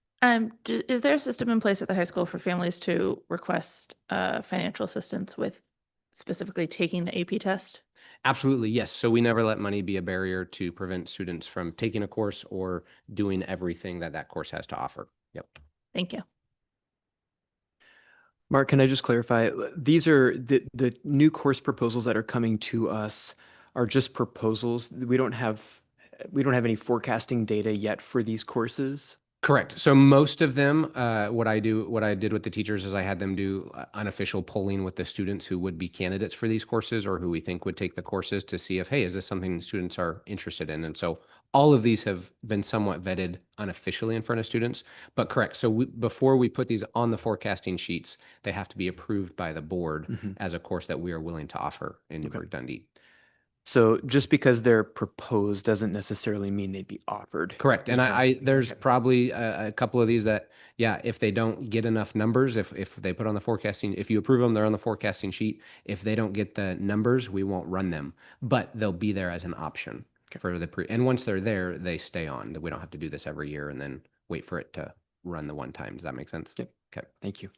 Is there a system in place at the high school for families to request financial assistance with specifically taking the AP test? Absolutely, yes. So we never let money be a barrier to prevent students from taking a course or doing everything that that course has to offer. Yep. Thank you. Mark, can I just clarify? These are the new course proposals that are coming to us are just proposals. We don't have any forecasting data yet for these courses. Correct. So most of them, what I did with the teachers is I had them do unofficial polling with the students who would be candidates for these courses or who we think would take the courses to see if, hey, is this something students are interested in? And so all of these have been somewhat vetted unofficially in front of students, but correct. So before we put these on the forecasting sheets, they have to be approved by the board as a course that we are willing to offer in Newberg Dundee. So just because they're proposed doesn't necessarily mean they'd be offered. Correct. And there's probably a couple of these that, yeah, if they don't get enough numbers, if they put on the forecasting, if you approve them, they're on the forecasting sheet. If they don't get the numbers, we won't run them, but they'll be there as an option for and once they're there, they stay on. We don't have to do this every year and then wait for it to run the one time. Does that make sense? Yep. Okay. Thank you.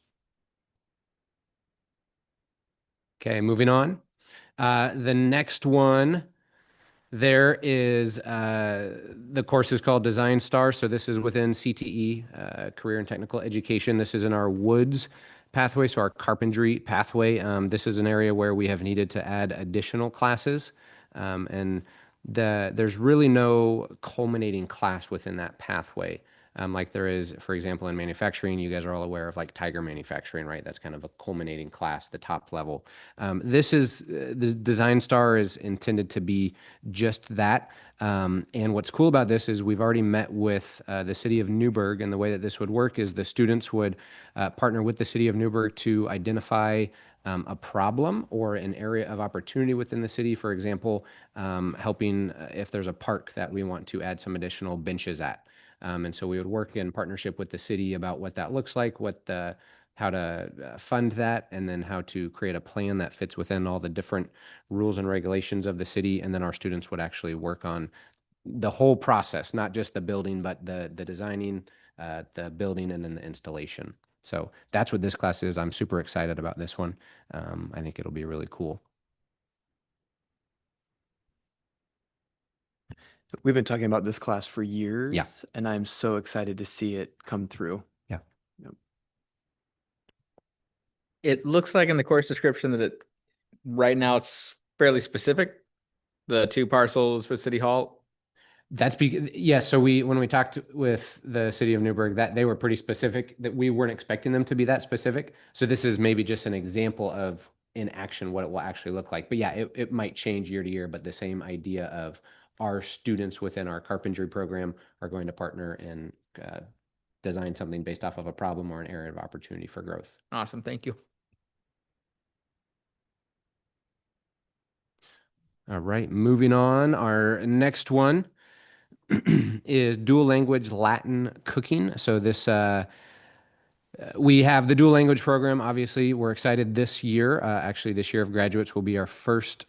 Okay, moving on. The next one, there is the course is called Design Star. So this is within CTE, Career and Technical Education. This is in our Woods pathway, so our carpentry pathway. This is an area where we have needed to add additional classes. And there's really no culminating class within that pathway. Like there is, for example, in manufacturing, you guys are all aware of like Tiger Manufacturing, right? That's kind of a culminating class, the top level. The Design Star is intended to be just that. And what's cool about this is we've already met with the city of Newberg, and the way that this would work is the students would partner with the city of Newberg to identify a problem or an area of opportunity within the city. For example, helping if there's a park that we want to add some additional benches at. And so we would work in partnership with the city about what that looks like, how to fund that, and then how to create a plan that fits within all the different rules and regulations of the city. And then our students would actually work on the whole process, not just the building, but the designing, the building, and then the installation. So that's what this class is. I'm super excited about this one. I think it'll be really cool. We've been talking about this class for years, Yeah. and I'm so excited to see it come through. Yeah. Yep. It looks like in the course description that right now it's fairly specific. The 2 parcels for City Hall. That's because, yeah, so when we talked with the city of Newberg, that they were pretty specific, that we weren't expecting them to be that specific. So this is maybe just an example of in action what it will actually look like. But yeah, it might change year to year, but the same idea of our students within our carpentry program are going to partner and design something based off of a problem or an area of opportunity for growth. Awesome. Thank you. All right, moving on. Our next one is dual language Latin cooking. So this we have the dual language program. Obviously, we're excited this year. Actually, this year of graduates will be our first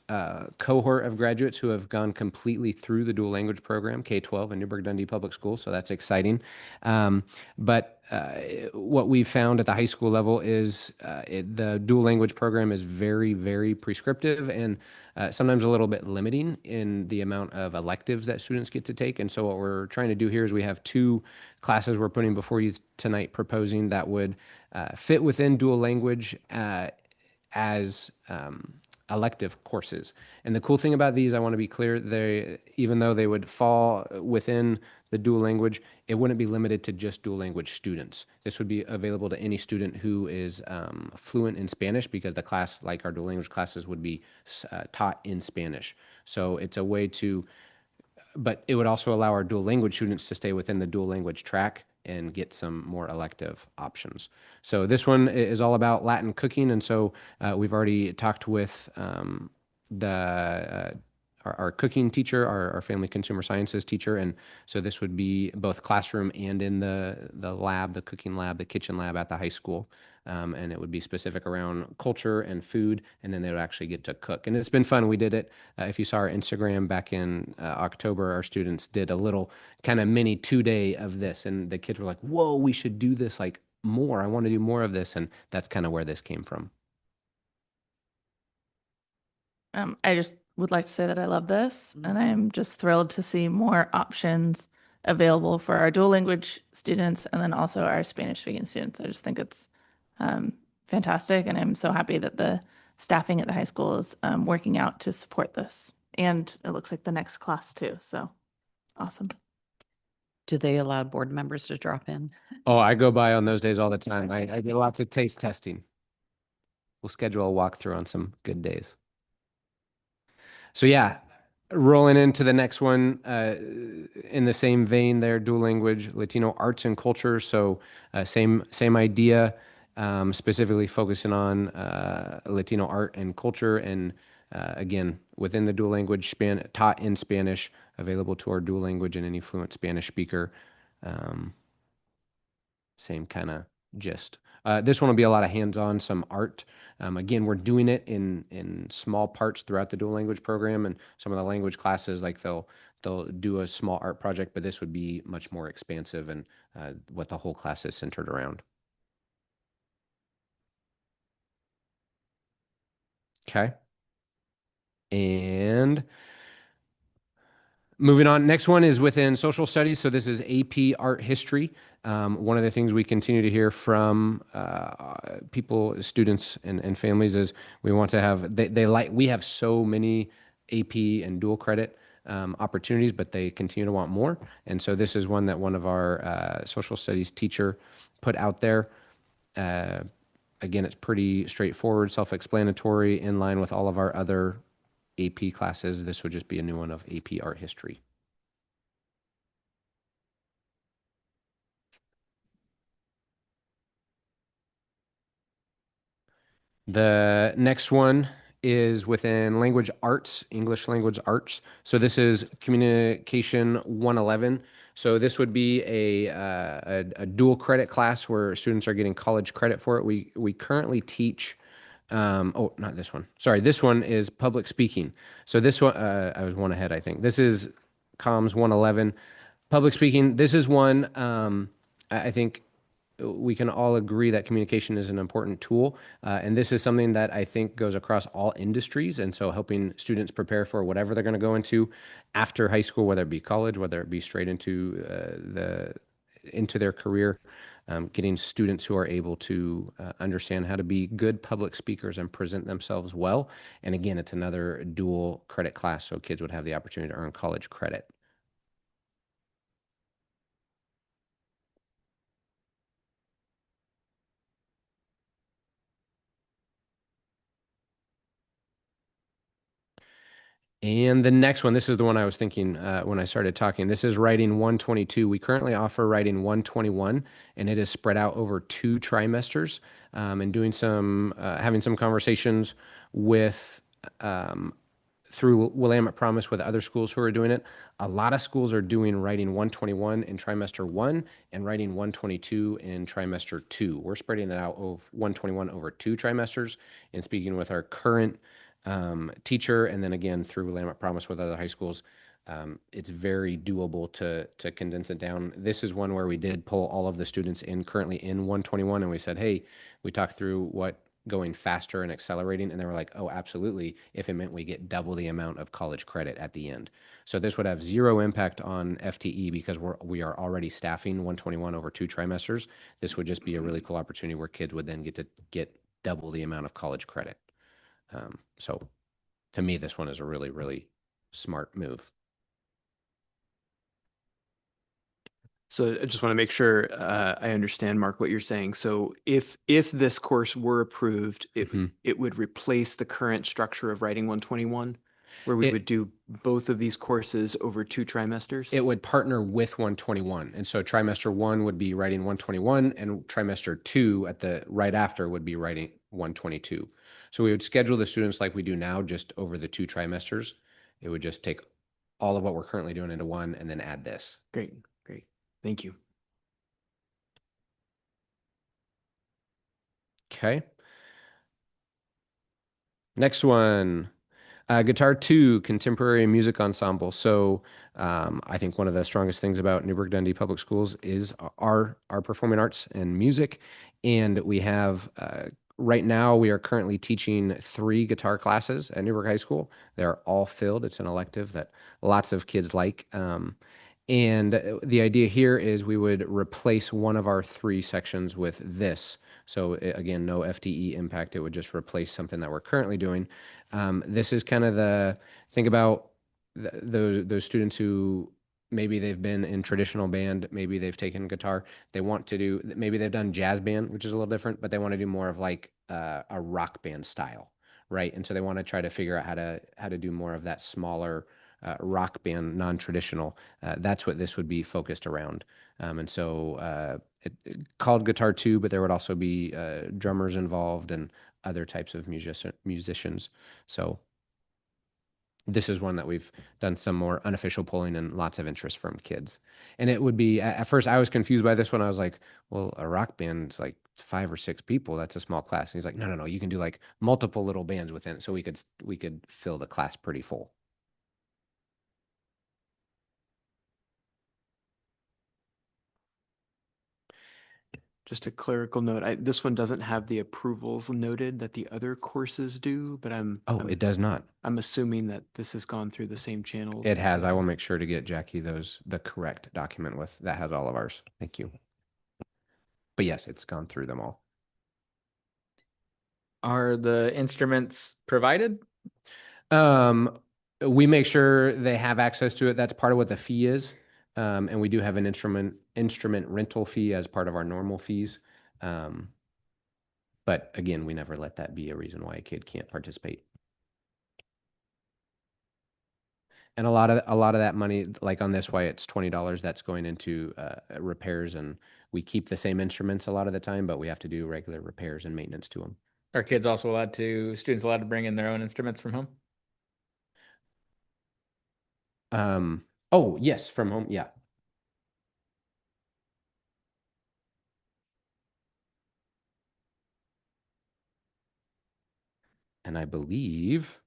cohort of graduates who have gone completely through the dual language program, K-12 in Newberg Dundee Public Schools. So that's exciting. But what we've found at the high school level is the dual language program is very, very prescriptive and sometimes a little bit limiting in the amount of electives that students get to take. And so what we're trying to do here is we have 2 classes we're putting before you tonight proposing that would fit within dual language as elective courses. And the cool thing about these, I want to be clear, even though they would fall within the dual language, it wouldn't be limited to just dual language students. This would be available to any student who is fluent in Spanish, because the class, like our dual language classes, would be taught in Spanish. So it's a way to but it would also allow our dual language students to stay within the dual language track and get some more elective options. So this one is all about Latin cooking. And so we've already talked with our cooking teacher, our family consumer sciences teacher. And so this would be both classroom and in the lab, the cooking lab, the kitchen lab at the high school. And it would be specific around culture and food, and then they would actually get to cook. And it's been fun. We did it. If you saw our Instagram back in October, our students did a little kind of mini 2-day of this, and the kids were like, whoa, we should do this like more. I want to do more of this. And that's kind of where this came from. I just would like to say that I love this, and I'm just thrilled to see more options available for our dual language students and then also our Spanish speaking students. I just think it's fantastic, and I'm so happy that the staffing at the high school is working out to support this. And it looks like the next class too, so awesome. Do they allow board members to drop in? Oh, I go by on those days all the time. I do lots of taste testing. We'll schedule a walkthrough on some good days. So yeah, rolling into the next one, in the same vein there, dual language, Latino arts and culture. So same idea, specifically focusing on Latino art and culture. And again, within the dual language, taught in Spanish, available to our dual language and any fluent Spanish speaker. Same kind of gist. This one will be a lot of hands-on, some art. Again, we're doing it in small parts throughout the dual language program, and some of the language classes, like they'll do a small art project, but this would be much more expansive and what the whole class is centered around. Okay. And moving on, next one is within social studies. So this is AP Art History. One of the things we continue to hear from people, students and families is we want to have, we have so many AP and dual credit opportunities, but they continue to want more. And so this is one that one of our social studies teacher put out there. Again, it's pretty straightforward, self-explanatory, in line with all of our other AP classes. This would just be a new one of AP Art History. The next one is within language arts, English language arts. So this is Communication 111. So this would be a dual credit class where students are getting college credit for it. We currently teach, oh, not this one. Sorry, this one is public speaking. So this one, I was one ahead, I think. This is Comms 111. Public speaking, this is one, I think we can all agree that communication is an important tool. And this is something that I think goes across all industries. And so helping students prepare for whatever they're going to go into after high school, whether it be college, whether it be straight into their career, getting students who are able to understand how to be good public speakers and present themselves well. And again, it's another dual credit class, so kids would have the opportunity to earn college credit. And the next one, this is the one I was thinking when I started talking. This is writing 122. We currently offer writing 121, and it is spread out over 2 trimesters. And doing some, having some conversations with, through Willamette Promise with other schools who are doing it. A lot of schools are doing writing 121 in trimester 1 and writing 122 in trimester 2. We're spreading it out of 121 over 2 trimesters and speaking with our current teacher, and then again through Willamette Promise with other high schools. It's very doable to condense it down. This is one where we did pull all of the students currently in 121, and we said, hey, we talked through what going faster and accelerating, and they were like, oh, absolutely, if it meant we get double the amount of college credit at the end. So this would have 0 impact on FTE because we are already staffing 121 over 2 trimesters. This would just be a really cool opportunity where kids would then get to get double the amount of college credit. So to me, this one is a really, really smart move. So I just want to make sure I understand, Mark, what you're saying. So if this course were approved, it would replace the current structure of writing 121? Where we It- would do both of these courses over 2 trimesters? It would partner with 121. And so trimester 1 would be writing 121 and trimester 2 at the right after would be writing 122. So we would schedule the students like we do now, just over the 2 trimesters. It would just take all of what we're currently doing into one and then add this. Great, great. Thank you. Okay. Next one. Guitar 2, Contemporary Music Ensemble. So I think one of the strongest things about Newberg Dundee Public Schools is our performing arts and music. And we have, right now, we are currently teaching 3 guitar classes at Newberg High School. They're all filled. It's an elective that lots of kids like. And the idea here is we would replace one of our 3 sections with this. So again, no FTE impact. It would just replace something that we're currently doing. This is kind of think about those students who maybe they've been in traditional band, maybe they've taken guitar. They want to do, maybe they've done jazz band, which is a little different, but they want to do more of like a rock band style, right? And so they want to try to figure out how to do more of that smaller rock band, non-traditional. That's what this would be focused around. And so called Guitar 2, but there would also be drummers involved and other types of musicians. So this is one that we've done some more unofficial polling and lots of interest from kids. And it would be, at first I was confused by this one. I was like, well, a rock band's like 5 or 6 people. That's a small class. And he's like, no, you can do like multiple little bands within it. So we could fill the class pretty full. Just a clerical note. This one doesn't have the approvals noted that the other courses do, but it does not. I'm assuming that this has gone through the same channel. It has. I will make sure to get Jackie the correct document that has all of ours. Thank you. But yes, it's gone through them all. Are the instruments provided? We make sure they have access to it. That's part of what the fee is. And we do have an instrument rental fee as part of our normal fees. But again, we never let that be a reason why a kid can't participate. And a lot of that money, like on this, why it's $20, that's going into repairs, and we keep the same instruments a lot of the time, but we have to do regular repairs and maintenance to them. Are students allowed to bring in their own instruments from home? Oh, yes, from home. Yeah. And I believe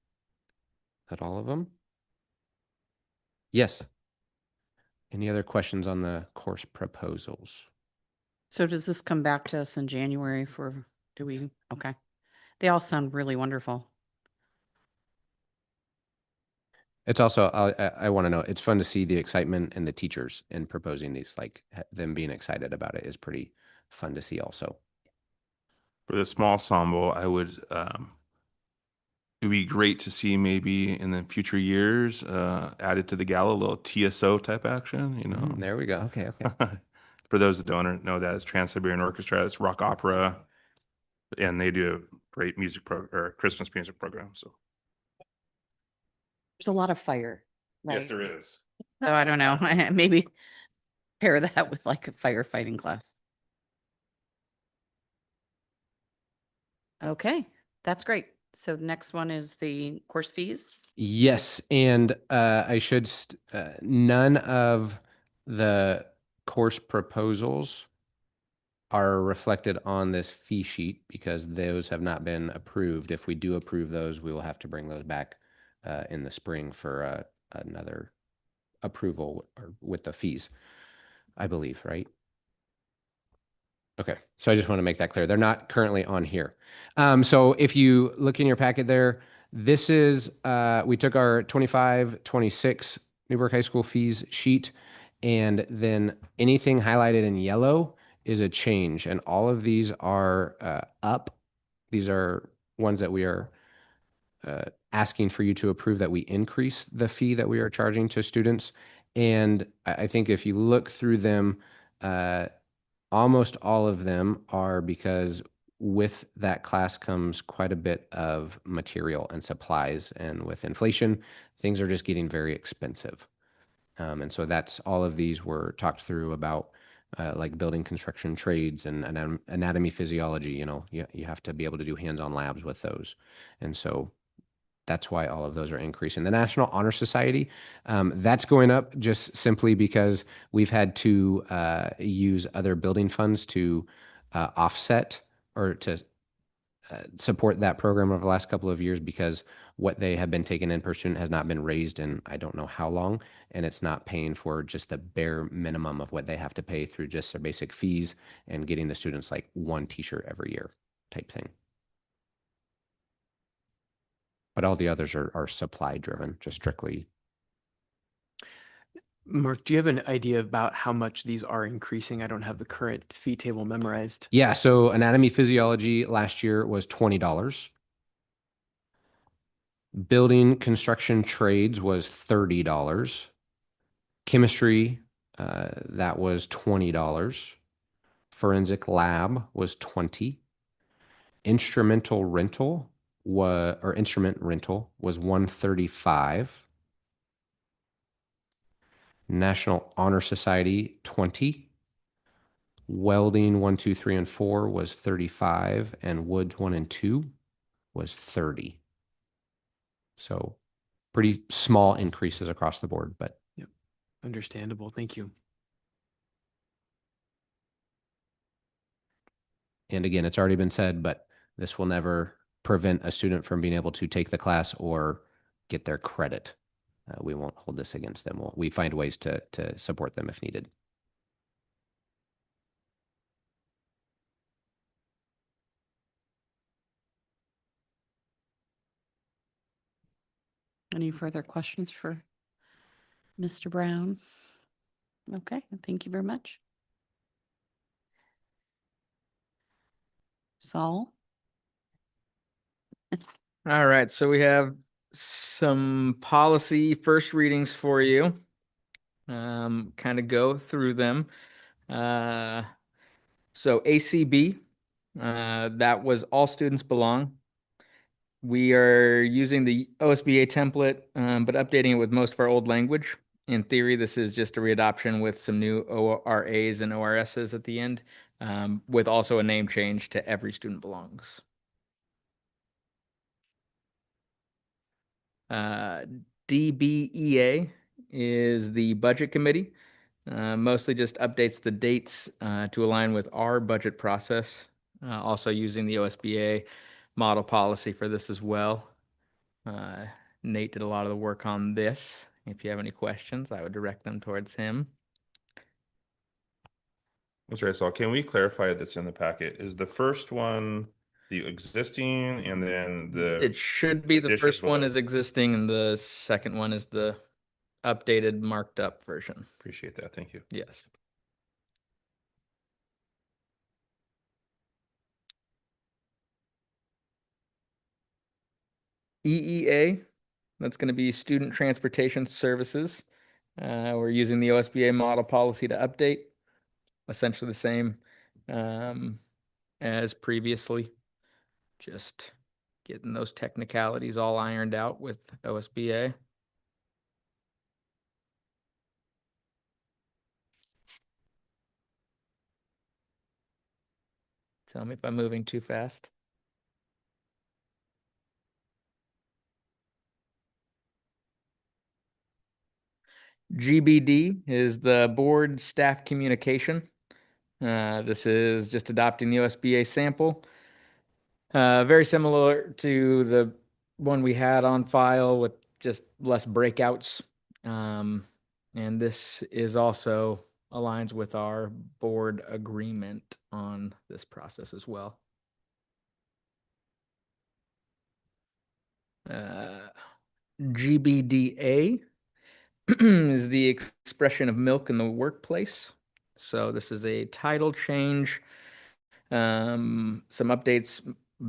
that all of them. Yes. Any other questions on the course proposals? So does this come back to us in January okay. They all sound really wonderful. It's also, I want to know, it's fun to see the excitement and the teachers in proposing these, like them being excited about it is pretty fun to see also. For the small ensemble, I would, it would be great to see maybe in the future years added to the gala, a little TSO type action, you know. There we go. Okay. For those that don't know, that is Trans-Siberian Orchestra. It's rock opera, and they do a great Christmas music program. So There's a lot of fire. Right? yes, there is. So I don't know. Maybe pair that with like a firefighting class. Okay, that's great. So the next one is the course fees. Yes, and I should, none of the course proposals are reflected on this fee sheet because those have not been approved. If we do approve those, we will have to bring those back in the spring for another approval with the fees, I believe, right? Okay, so I just want to make that clear. They're not currently on here. So if you look in your packet there, this is, we took our 25-26 Newberg High School fees sheet, and then anything highlighted in yellow is a change, and all of these are up. These are ones that we are asking for you to approve, that we increase the fee that we are charging to students. And I think if you look through them, almost all of them are because with that class comes quite a bit of material and supplies. And with inflation, things are just getting very expensive. And so that's all of these were talked through about like building construction trades and anatomy physiology. You have to be able to do hands-on labs with those. And so that's why all of those are increasing. The National Honor Society, that's going up just simply because we've had to use other building funds to offset or to support that program over the last couple of years, because what they have been taking in per student has not been raised in I don't know how long, and it's not paying for just the bare minimum of what they have to pay through just their basic fees and getting the students like one t-shirt every year type thing. But all the others are supply driven, just strictly. Mark, do you have an idea about how much these are increasing? I don't have the current fee table memorized. Yeah, so anatomy physiology last year was $20. Building construction trades was $30. Chemistry, that was $20. Forensic lab was $20. Instrument rental was $135. National Honor Society, $20. Welding 1, 2, 3, and 4 was $35, and Woods 1 and 2 was $30. So pretty small increases across the board, but Yep. Understandable. Thank you. and again, it's already been said, but this will never prevent a student from being able to take the class or get their credit. We won't hold this against them. We find ways to support them if needed. Any further questions for Mr. Brown? Okay, thank you very much. Saul? All right, so we have some policy first readings for you. Kind of go through them. So ACB, that was all students belong. We are using the OSBA template, but updating it with most of our old language. In theory, this is just a readoption with some new ORAs and ORSs at the end, with also a name change to every student belongs. DBEA is the budget committee. Mostly just updates the dates to align with our budget process. Also using the OSBA model policy for this as well. Nate did a lot of the work on this. If you have any questions, I would direct them towards him. I'm sorry, Saul, can we clarify this in the packet? Is the first one the existing and then It should be the addition first one below? is existing and the second one is the updated marked up version. Appreciate that. Thank you. Yes. EEA, that's going to be Student Transportation Services. We're using the OSBA model policy to update, essentially the same as previously. Just getting those technicalities all ironed out with OSBA. Tell me if I'm moving too fast. GBD is the board staff communication. This is just adopting the OSBA sample. Very similar to the one we had on file with just less breakouts. And this is also aligns with our board agreement on this process as well. GBDA is the expression of milk in the workplace. So this is a title change. Some updates.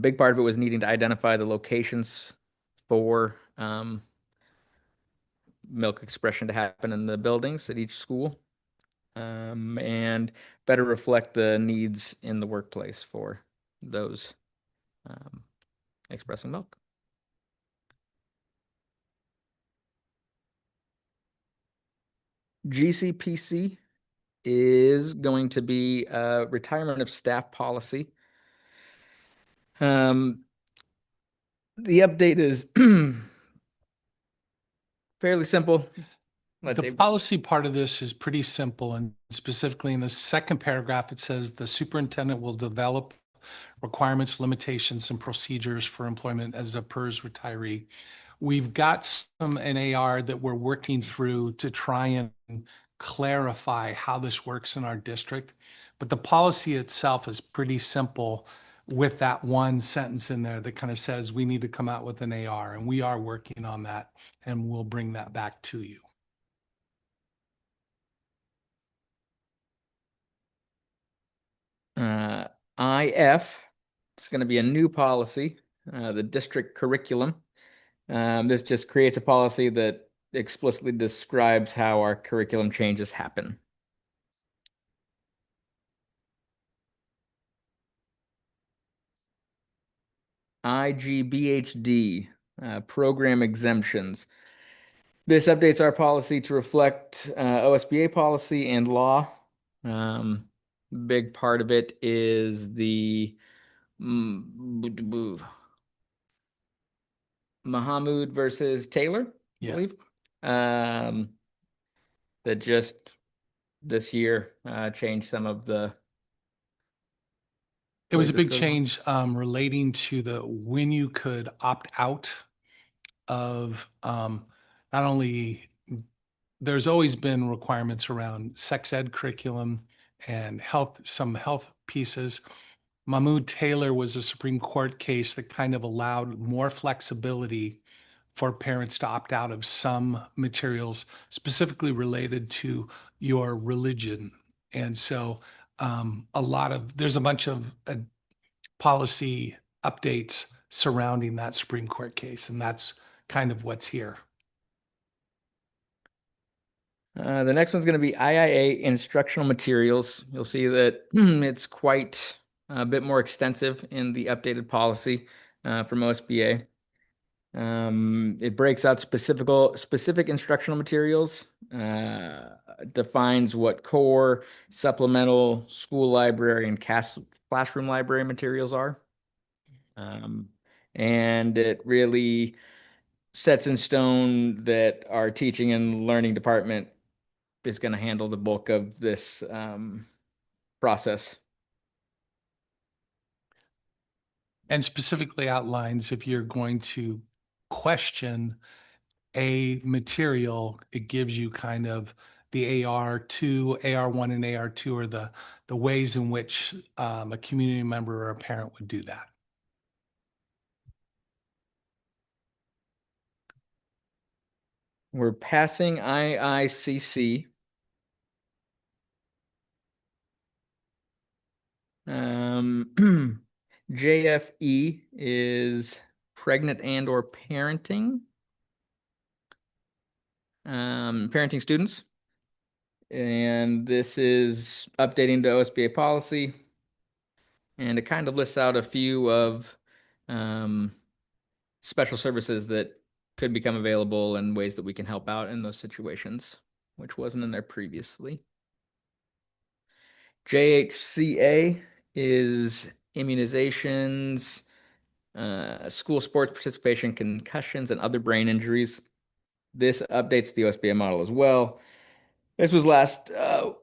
Big part of it was needing to identify the locations for milk expression to happen in the buildings at each school, and better reflect the needs in the workplace for those expressing milk. GCPC is going to be retirement of staff policy. The update is fairly simple. The policy part of this is pretty simple, and specifically in the second paragraph, it says the superintendent will develop requirements, limitations, and procedures for employment as a PERS retiree. We've got some NAR that we're working through to try and clarify how this works in our district, but the policy itself is pretty simple with that one sentence in there that kind of says we need to come out with an AR, and we are working on that, and we'll bring that back to you. IF, it's going to be a new policy, the district curriculum. This just creates a policy that explicitly describes how our curriculum changes happen. IGBHD, program exemptions. This updates our policy to reflect OSBA policy and law. Big part of it is the Mahamud versus Taylor, I believe. That just this year changed some of the. It was a big change relating to the when you could opt out of not only, there's always been requirements around sex ed curriculum and health, some health pieces. Mahmoud Taylor was a Supreme Court case that kind of allowed more flexibility for parents to opt out of some materials specifically related to your religion. And so there's a bunch of policy updates surrounding that Supreme Court case, and that's kind of what's here. The next one's going to be IIA instructional materials. You'll see that it's quite a bit more extensive in the updated policy from OSBA. It breaks out specific instructional materials, defines what core, supplemental, school library, and classroom library materials are. And it really sets in stone that our teaching and learning department is going to handle the bulk of this process. And specifically outlines if you're going to question a material, it gives you kind of the AR2, AR1 and AR2 are the ways in which a community member or a parent would do that. We're passing IICC. JFE is pregnant and or parenting. Parenting students. And this is updating the OSBA policy. And it kind of lists out a few of special services that could become available and ways that we can help out in those situations, which wasn't in there previously. JHCA is immunizations, school sports participation, concussions, and other brain injuries. This updates the OSBA model as well. This was last, and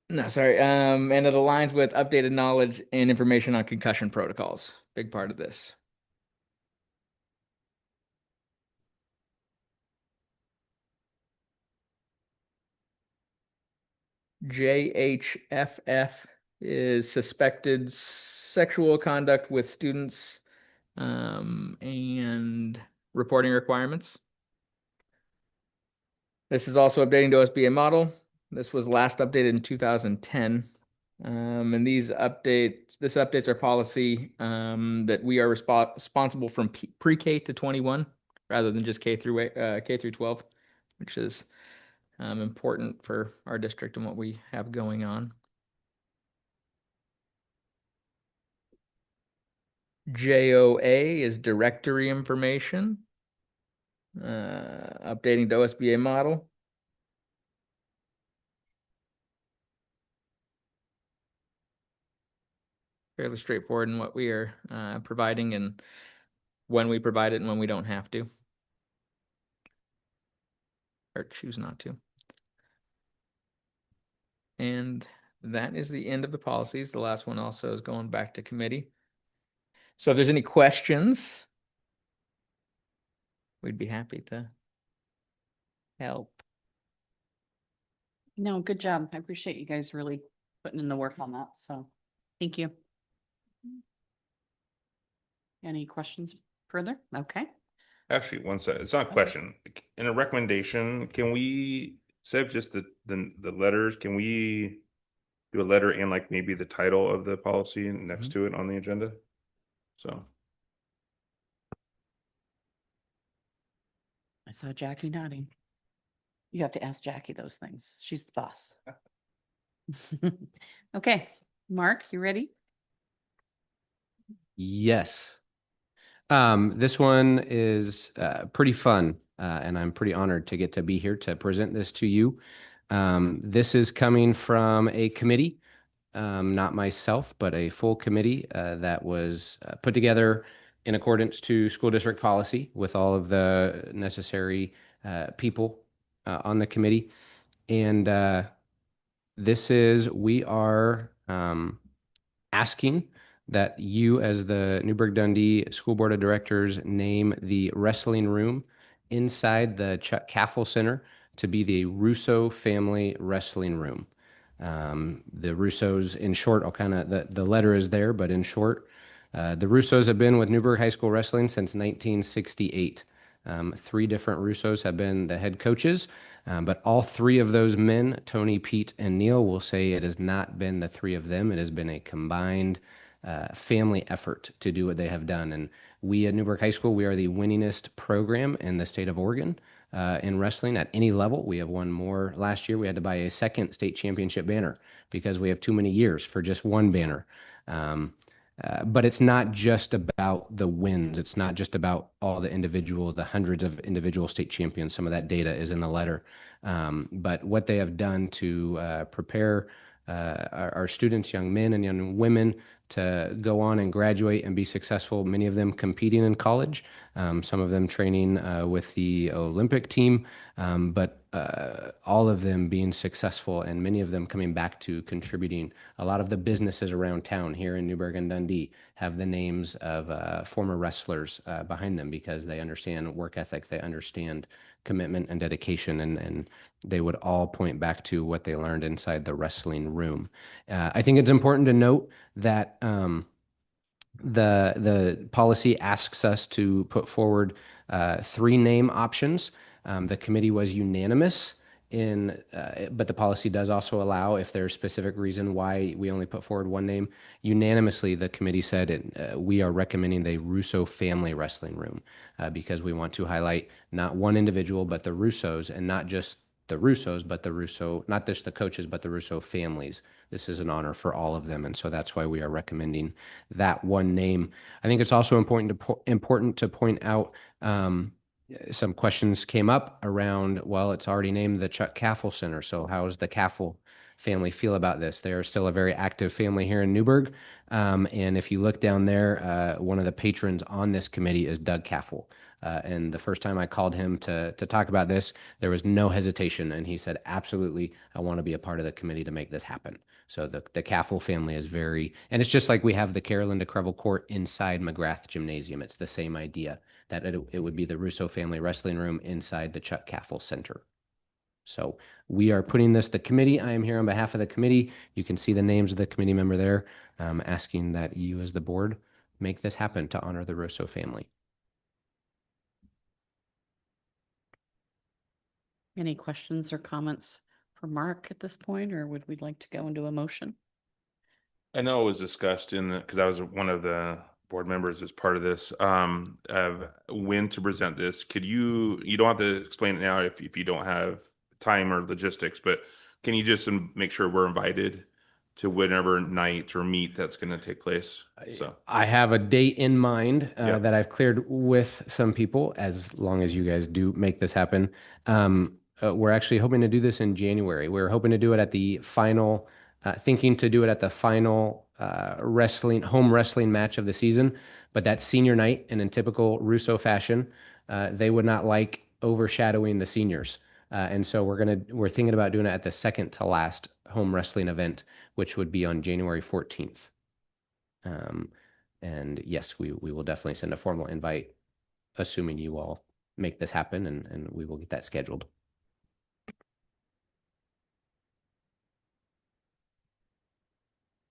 it aligns with updated knowledge and information on concussion protocols. Big part of this. JHFF is suspected sexual conduct with students and reporting requirements. This is also updating to OSBA model. This was last updated in 2010. And this updates our policy that we are responsible from pre-K to 21 rather than just K through 12, which is important for our district and what we have going on. JOA is directory information. Updating to OSBA model. Fairly straightforward in what we are providing and when we provide it and when we don't have to. Or choose not to. And that is the end of the policies. The last one also is going back to committee. So if there's any questions, we'd be happy to help. No, good job. I appreciate you guys really putting in the work on that. So thank you. Any questions further? Okay. Actually, one second. It's not a question. In a recommendation, can we, instead of just the letters, can we do a letter and like maybe the title of the policy next to it on the agenda? So I saw Jackie nodding. You have to ask Jackie those things. She's the boss. Okay, Mark, you ready? Yes. This one is pretty fun, and I'm pretty honored to get to be here to present this to you. This is coming from a committee, not myself, but a full committee that was put together in accordance to school district policy with all of the necessary people on the committee. And we are asking that you, as the Newberg Dundee School Board of Directors, name the wrestling room inside the Chuck Caffel Center to be the Russo Family Wrestling Room. The Russos, in short, the letter is there, but in short, the Russos have been with Newberg High School Wrestling since 1968. 3 different Russos have been the head coaches, but all 3 of those men, Tony, Pete, and Neil, will say it has not been the 3 of them. It has been a combined family effort to do what they have done. And we at Newberg High School, we are the winningest program in the state of Oregon in wrestling at any level. We have won more. Last year, we had to buy a second state championship banner because we have too many years for just one banner. But it's not just about the wins. It's not just about all the hundreds of individual state champions. Some of that data is in the letter. But what they have done to prepare our students, young men and young women, to go on and graduate and be successful, many of them competing in college, some of them training with the Olympic team, but all of them being successful and many of them coming back to contributing. A lot of the businesses around town here in Newberg and Dundee have the names of former wrestlers behind them because they understand work ethic, they understand commitment and dedication, and they would all point back to what they learned inside the wrestling room. I think it's important to note that the policy asks us to put forward 3 name options. The committee was unanimous but the policy does also allow, if there's specific reason why we only put forward 1 name, unanimously the committee said we are recommending the Russo Family Wrestling Room because we want to highlight not one individual, but the Russos, and not just the Russos, but not just the coaches, but the Russo families. This is an honor for all of them. And so that's why we are recommending that 1 name. I think it's also important to point out some questions came up around, well, it's already named the Chuck Caffel Center. So how does the Caffel family feel about this? They're still a very active family here in Newberg. And if you look down there, one of the patrons on this committee is Doug Caffel. And the first time I called him to talk about this, there was no hesitation. And he said, absolutely, I want to be a part of the committee to make this happen. So the Caffel family is and it's just like we have the Carolyn DeCrevel Court inside McGrath Gymnasium. It's the same idea that it would be the Russo Family Wrestling Room inside the Chuck Caffel Center. So we are putting the committee. I am here on behalf of the committee. You can see the names of the committee member there, asking that you as the board make this happen to honor the Russo family. Any questions or comments for Mark at this point, or would we like to go into a motion? I know it was discussed because I was one of the board members as part of this, of when to present this. Could you don't have to explain it now if you don't have time or logistics, but can you just make sure we're invited whatever night or meet that's going to take place. So I have a date in mind Yeah. that I've cleared with some people, as long as you guys do make this happen. We're actually hoping to do this in January. We're hoping to do it at the final, thinking to do it at the final home wrestling match of the season. But that's senior night, and in typical Russo fashion, they would not like overshadowing the seniors. And so we're thinking about doing it at the second to last home wrestling event, which would be on January 14th. And yes, we will definitely send a formal invite, assuming you all make this happen, and we will get that scheduled.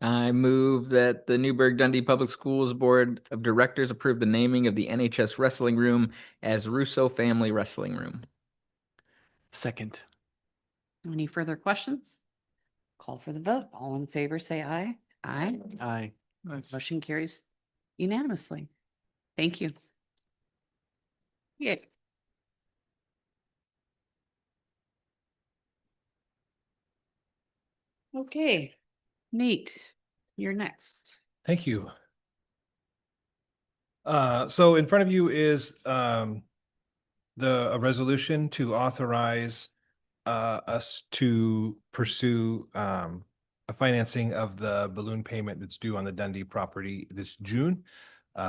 I move that the Newberg Dundee Public Schools Board of Directors approve the naming of the NHS Wrestling Room as Russo Family Wrestling Room. Second. Any further questions? Call for the vote. All in favor, say aye. Aye. Aye. Motion carries unanimously. Thank you. Yeah. Okay, Nate, you're next. Thank you. So in front of you is a resolution to authorize us to pursue a financing of the balloon payment that's due on the Dundee property this June.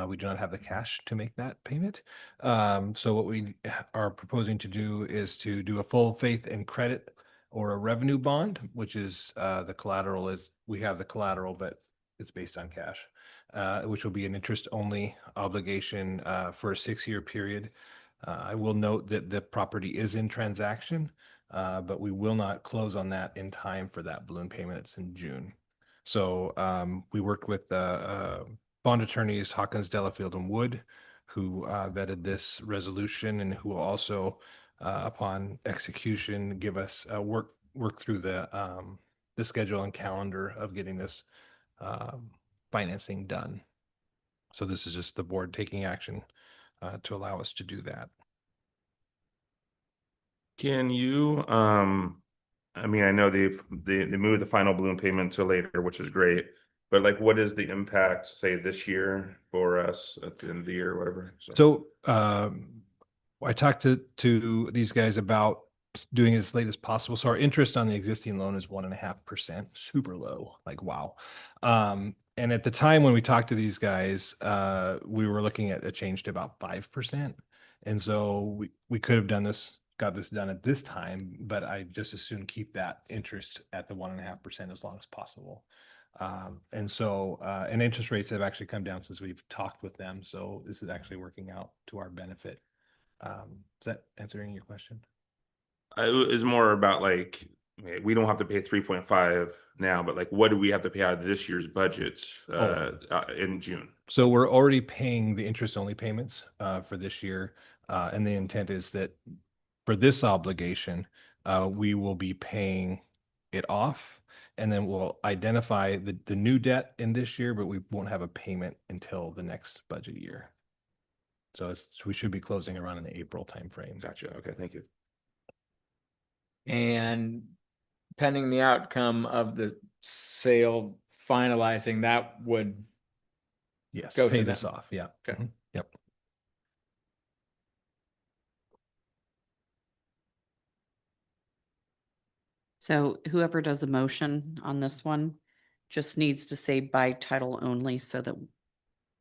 We do not have the cash to make that payment. So what we are proposing to do is to do a full faith and credit or a revenue bond, which is the collateral is, we have the collateral, but it's based on cash, which will be an interest-only obligation for a 6-year period. I will note that the property is in transaction, but we will not close on that in time for that balloon payment. It's in June. So we worked with bond attorneys Hawkins, Delafield, and Wood, who vetted this resolution and who will also, upon execution, give us work through the schedule and calendar of getting this financing done. So this is just the board taking action to allow us to do that. can you, I mean, I know they moved the final balloon payment to later, which is great, but like, what is the impact, say, this year for us at the end of the year or whatever? So I talked to these guys about doing it as late as possible. So our interest on the existing loan is 1.5%, super low, like, wow. And at the time when we talked to these guys, we were looking at a change to about 5%. And so we could have got this done at this time, but I just as soon keep that interest at the 1.5% as long as possible. And interest rates have actually come down since we've talked with them. So this is actually working out to our benefit. Is that answering your question? It was more about like, we don't have to pay 3.5 now, but like, what do we have to pay out of this year's budget in June? So we're already paying the interest only payments for this year. And the intent is that for this obligation, we will be paying it off, and then we'll identify the new debt in this year, but we won't have a payment until the next budget year. So we should be closing around in the April timeframe. Gotcha. Okay, thank you. And pending the outcome of the sale finalizing, that would Yes, go pay to this them. off. Yeah. Okay. Mhm. Yep. So whoever does the motion on this one just needs to say by title only so that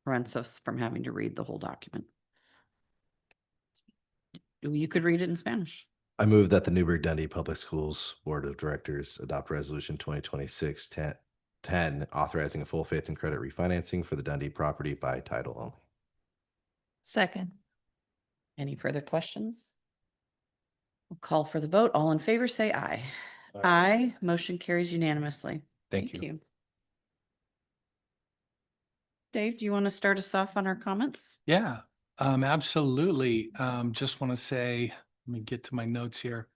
prevents us from having to read the whole document. You could read it in Spanish. I move that the Newberg Dundee Public Schools Board of Directors adopt Resolution 2026-10 authorizing a full faith and credit refinancing for the Dundee property by title only. Second. Any further questions? We'll call for the vote. All in favor, say aye. Aye. Motion carries unanimously. Thank you. Dave, do you want to start us off on our comments? Yeah, absolutely. Just want to say, let me get to my notes here.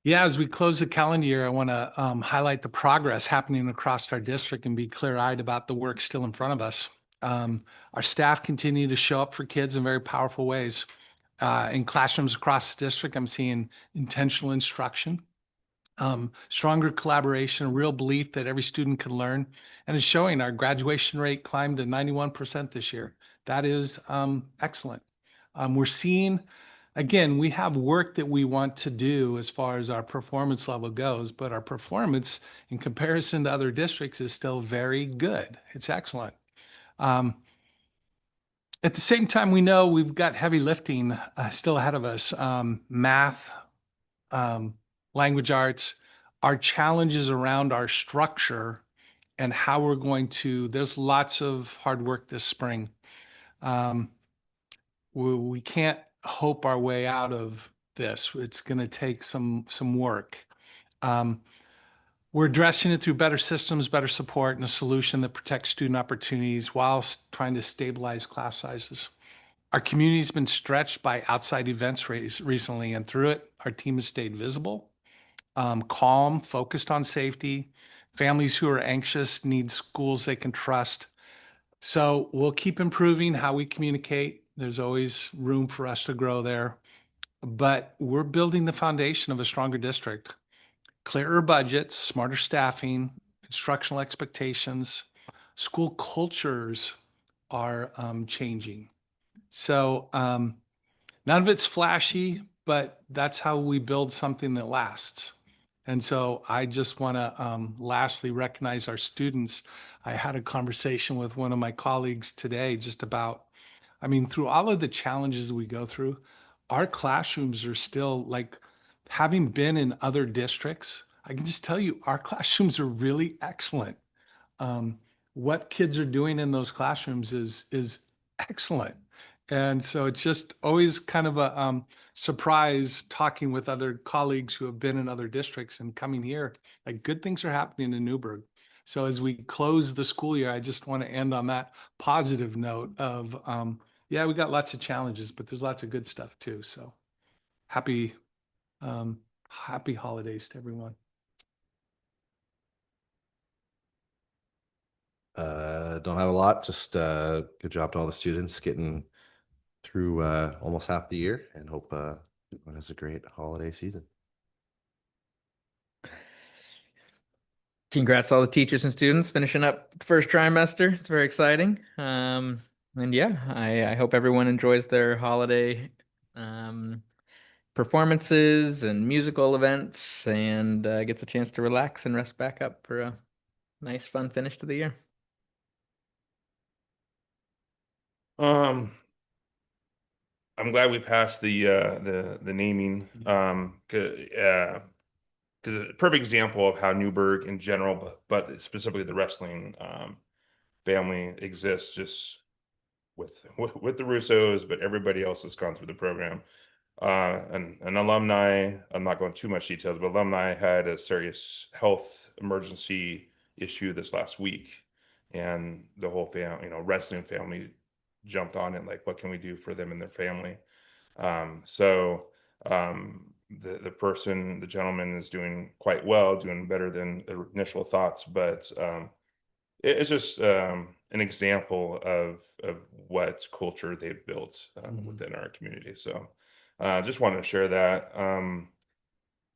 Yeah, as we close the calendar year, I want to highlight the progress happening across our district and be clear-eyed about the work still in front of us. Our staff continue to show up for kids in very powerful ways. In classrooms across the district, I'm seeing intentional instruction, stronger collaboration, a real belief that every student can learn, and it's showing. Our graduation rate climbed to 91% this year. That is excellent. We're seeing, again, we have work that we want to do as far as our performance level goes, but our performance in comparison to other districts is still very good. It's excellent. At the same time, we know we've got heavy lifting still ahead of us. Math, language arts, our challenges around our structure and how we're going to, there's lots of hard work this spring. We can't hope our way out of this. It's going to take some work. We're addressing it through better systems, better support, and a solution that protects student opportunities while trying to stabilize class sizes. Our community's been stretched by outside events recently, and through it, our team has stayed visible, calm, focused on safety. Families who are anxious need schools they can trust. So we'll keep improving how we communicate. There's always room for us to grow there, but we're building the foundation of a stronger district. Clearer budgets, smarter staffing, instructional expectations, school cultures are changing. So none of it's flashy, but that's how we build something that lasts. And so I just want to lastly recognize our students. I had a conversation with one of my colleagues today just about, I mean, through all of the challenges we go through, our classrooms are still like, having been in other districts, I can just tell you our classrooms are really excellent. What kids are doing in those classrooms is excellent. And so it's just always kind of a surprise talking with other colleagues who have been in other districts and coming here, like good things are happening in Newberg. So as we close the school year, I just want to end on that positive note of, yeah, we got lots of challenges, but there's lots of good stuff too. So happy holidays to everyone. Don't have a lot, just good job to all the students getting through almost half the year, and hope everyone has a great holiday season. Congrats to all the teachers and students finishing up the first trimester. It's very exciting. And yeah, I hope everyone enjoys their holiday performances and musical events, and gets a chance to relax and rest back up for a nice, fun finish to the year. I'm glad we passed the naming, because a perfect example of how Newberg in general, but specifically the wrestling family exists just with the Russos, but everybody else has gone through the program. And an alumni, I'm not going too much details, but alumni had a serious health emergency issue this last week, and the whole family, wrestling family jumped on it, like, what can we do for them and their family? So the gentleman is doing quite well, doing better than the initial thoughts, but it's just an example of what culture they've built within our community. So just wanted to share that.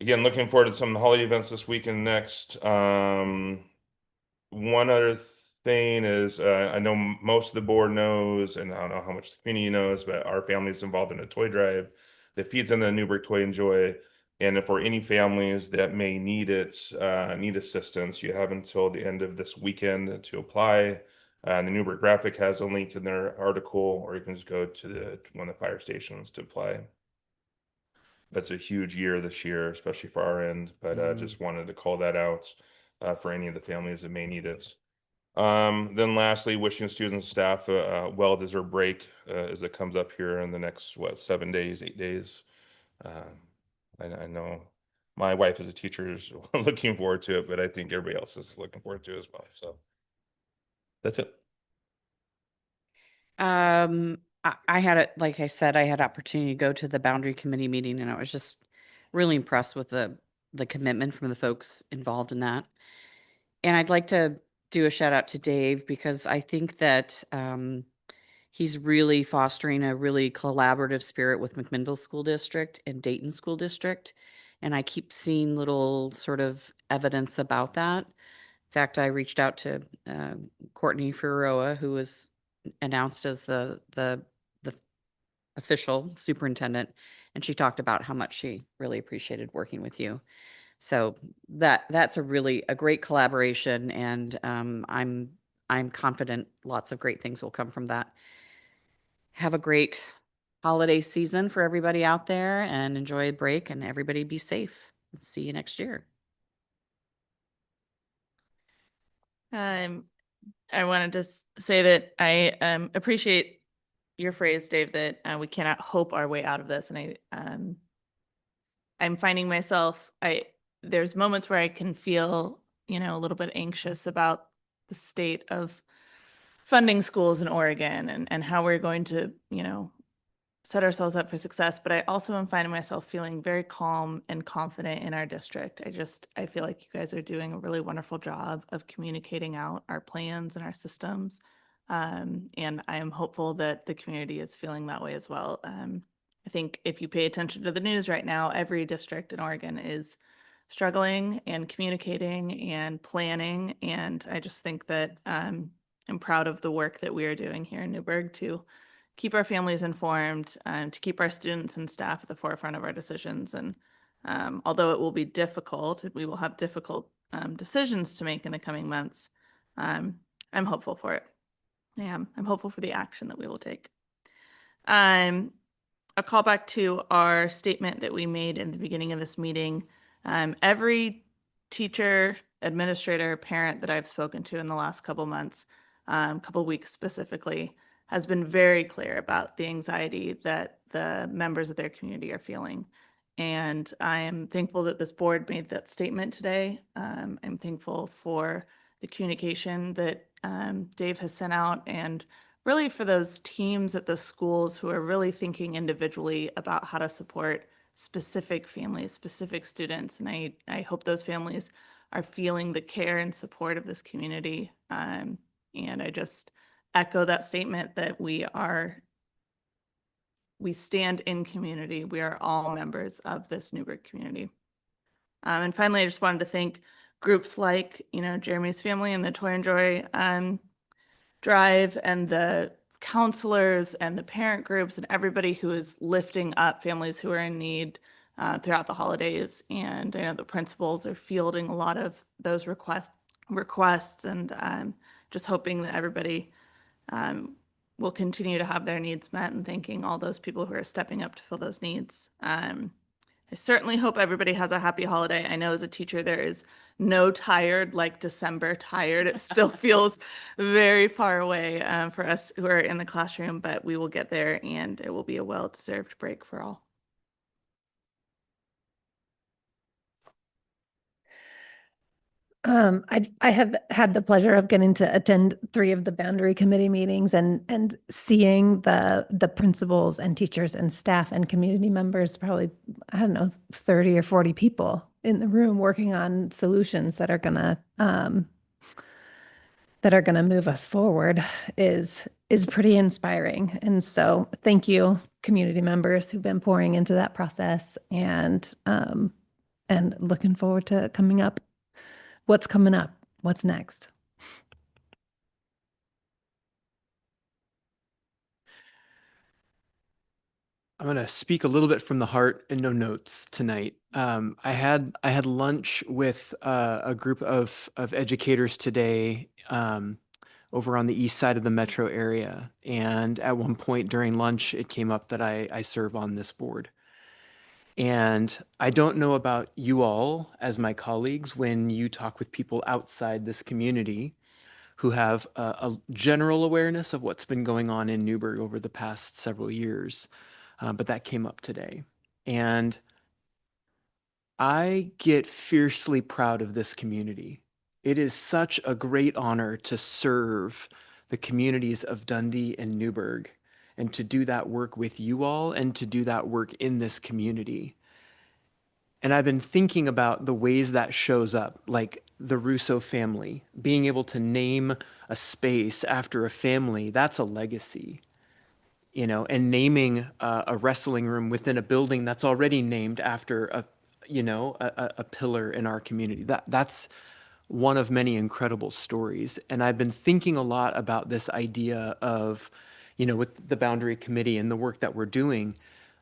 Again, looking forward to some of the holiday events this week and next. One other thing is, I know most of the board knows, and I don't know how much the community knows, but our family is involved in a toy drive that feeds into the Newberg Toy and Joy. And for any families that may need it, need assistance, you have until the end of this weekend to apply. The Newberg Graphic has a link in their article, or you can just go to one of the fire stations to apply. That's a huge year this year, especially for our end, but just wanted to call that out for any of the families that may need it. Then lastly, wishing students and staff a well-deserved break as it comes up here in the next, 7 days, 8 days. I know my wife as a teacher is looking forward to it, but I think everybody else is looking forward to it as well. So that's it. I had like I said, I had opportunity to go to the boundary committee meeting, and I was just really impressed with the commitment from the folks involved in that. And I'd like to do a shout out to Dave, because I think that he's really fostering a really collaborative spirit with McMinnville School District and Dayton School District. And I keep seeing little sort of evidence about that. In fact, I reached out to Courtney Figueroa, who was announced as the official superintendent, and she talked about how much she really appreciated working with you. So that's a great collaboration, and I'm confident lots of great things will come from that. Have a great holiday season for everybody out there, and enjoy a break, and everybody be safe. See you next year. I wanted to say that I appreciate your phrase, Dave, that we cannot hope our way out of this. And I'm finding myself, there's moments where I can feel, a little bit anxious about the state of funding schools in Oregon and how we're going to, set ourselves up for success. But I also am finding myself feeling very calm and confident in our district. I feel like you guys are doing a really wonderful job of communicating out our plans and our systems. And I am hopeful that the community is feeling that way as well. I think if you pay attention to the news right now, every district in Oregon is struggling and communicating and planning. And I just think that I'm proud of the work that we are doing here in Newberg to keep our families informed, to keep our students and staff at the forefront of our decisions. And although it will be difficult, we will have difficult decisions to make in the coming months, I'm hopeful for it. I am. I'm hopeful for the action that we will take. A callback to our statement that we made in the beginning of this meeting. Every teacher, administrator, parent that I've spoken to in the last couple months, couple weeks specifically, has been very clear about the anxiety that the members of their community are feeling. And I am thankful that this board made that statement today. I'm thankful for the communication that Dave has sent out, and really for those teams at the schools who are really thinking individually about how to support specific families, specific students. And I hope those families are feeling the care and support of this community. And I just echo that statement that we stand in community. We are all members of this Newberg community. And finally, I just wanted to thank groups like, Jeremy's family and the Toy and Joy Drive, and the counselors and the parent groups and everybody who is lifting up families who are in need throughout the holidays. And I know the principals are fielding a lot of those requests, and just hoping that everybody will continue to have their needs met, and thanking all those people who are stepping up to fill those needs. I certainly hope everybody has a happy holiday. I know as a teacher, there is no tired like December tired. It still feels very far away for us who are in the classroom, but we will get there, and it will be a well-deserved break for all. I have had the pleasure of getting to attend 3 of the boundary committee meetings and seeing the principals and teachers and staff and community members, probably, I don't know, 30 or 40 people in the room working on solutions that are gonna move us forward is pretty inspiring. And so thank you, community members who've been pouring into that process, and looking forward to what's coming up, what's next. I'm going to speak a little bit from the heart and no notes tonight. I had lunch with a group of educators today over on the east side of the metro area. And at one point during lunch, it came up that I serve on this board. And I don't know about you all as my colleagues when you talk with people outside this community who have a general awareness of what's been going on in Newberg over the past several years. But that came up today. And I get fiercely proud of this community. It is such a great honor to serve the communities of Dundee and Newberg, and to do that work with you all, and to do that work in this community. And I've been thinking about the ways that shows up, like the Russo family, being able to name a space after a family, that's a legacy. And naming a wrestling room within a building that's already named after a pillar in our community. That's one of many incredible stories. And I've been thinking a lot about this idea of, with the Boundary Committee and the work that we're doing,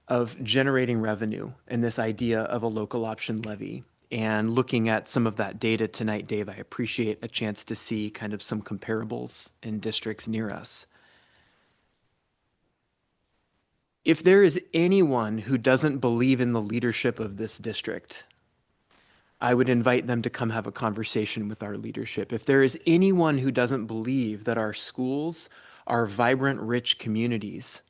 of generating revenue and this idea of a local option levy. And looking at some of that data tonight, Dave, I appreciate a chance to see kind of some comparables in districts near us. If there is anyone who doesn't believe in the leadership of this district, I would invite them to come have a conversation with our leadership. If there is anyone who doesn't believe that our schools are vibrant, rich communities,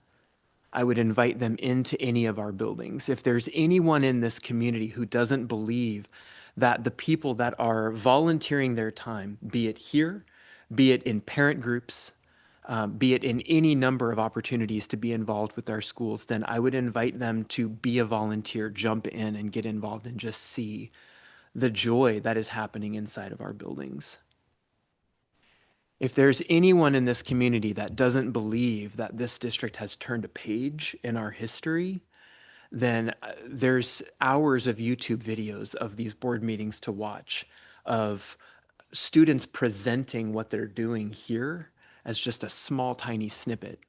I would invite them into any of our buildings. If there's anyone in this community who doesn't believe that the people that are volunteering their time, be it here, be it in parent groups, be it in any number of opportunities to be involved with our schools, then I would invite them to be a volunteer, jump in and get involved and just see the joy that is happening inside of our buildings. If there's anyone in this community that doesn't believe that this district has turned a page in our history, then there's hours of YouTube videos of these board meetings to watch, of students presenting what they're doing here as just a small, tiny snippet.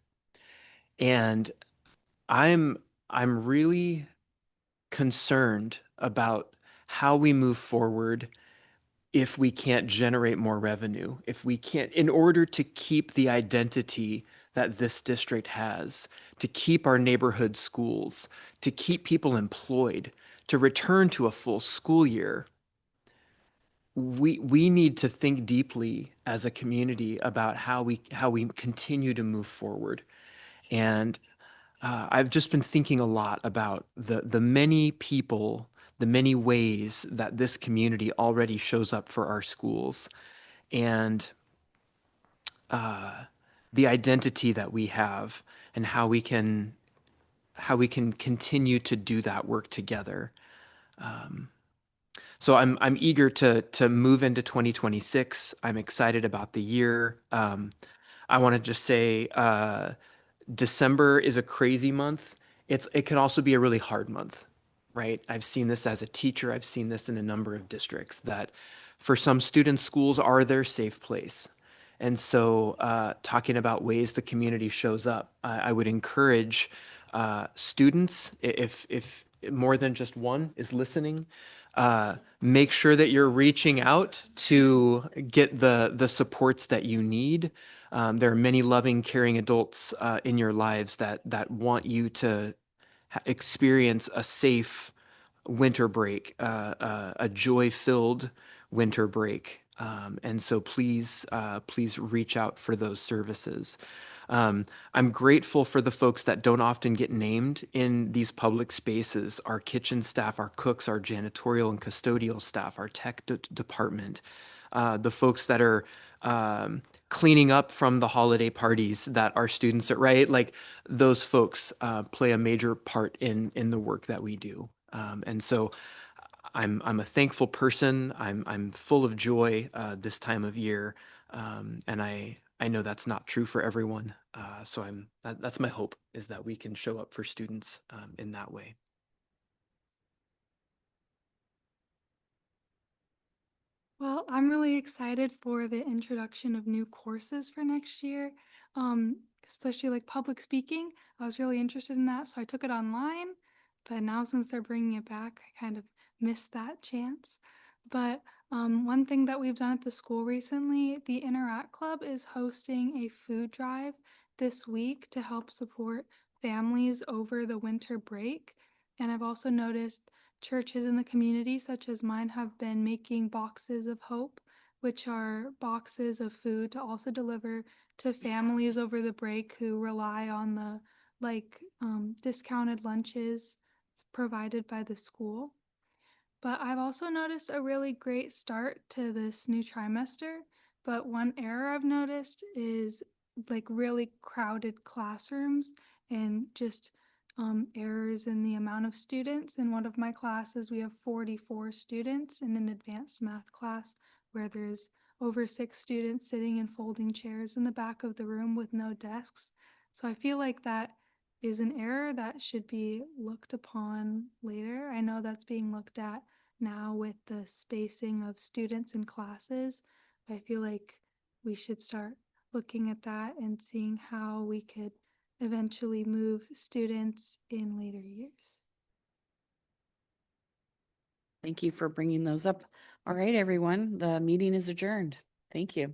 And I'm really concerned about how we move forward if we can't generate more revenue, if we can't, in order to keep the identity that this district has, to keep our neighborhood schools, to keep people employed, to return to a full school year, we need to think deeply as a community about how we continue to move forward. And I've just been thinking a lot about the many people, the many ways that this community already shows up for our schools, and the identity that we have, and how we can continue to do that work together. So I'm eager to move into 2026. I'm excited about the year. I want to just say December is a crazy month. It can also be a really hard month, right? I've seen this as a teacher. I've seen this in a number of districts, that for some students, schools are their safe place. And so talking about ways the community shows up, I would encourage students, if more than just one is listening, make sure that you're reaching out to get the supports that you need. There are many loving, caring adults in your lives that want you to experience a safe winter break, a joy-filled winter break. And so please reach out for those services. I'm grateful for the folks that don't often get named in these public spaces: our kitchen staff, our cooks, our janitorial and custodial staff, our tech department, the folks that are cleaning up from the holiday parties that our students are, right? Like, those folks play a major part in the work that we do. And so I'm a thankful person. I'm full of joy this time of year, and I know that's not true for everyone. So that's my hope, is that we can show up for students in that way. Well, I'm really excited for the introduction of new courses for next year, especially like public speaking. I was really interested in that, so I took it online. But now, since they're bringing it back, I kind of missed that chance. But one thing that we've done at the school recently, the Interact Club is hosting a food drive this week to help support families over the winter break. And I've also noticed churches in the community, such as mine, have been making boxes of hope, which are boxes of food to also deliver to families over the break who rely on the discounted lunches provided by the school. But I've also noticed a really great start to this new trimester. But one error I've noticed is like really crowded classrooms and just errors in the amount of students. In one of my classes, we have 44 students in an advanced math class where there's over 6 students sitting in folding chairs in the back of the room with no desks. So I feel like that is an error that should be looked upon later. I know that's being looked at now with the spacing of students in classes. But I feel like we should start looking at that and seeing how we could eventually move students in later years. Thank you for bringing those up. All right, everyone, the meeting is adjourned. Thank you.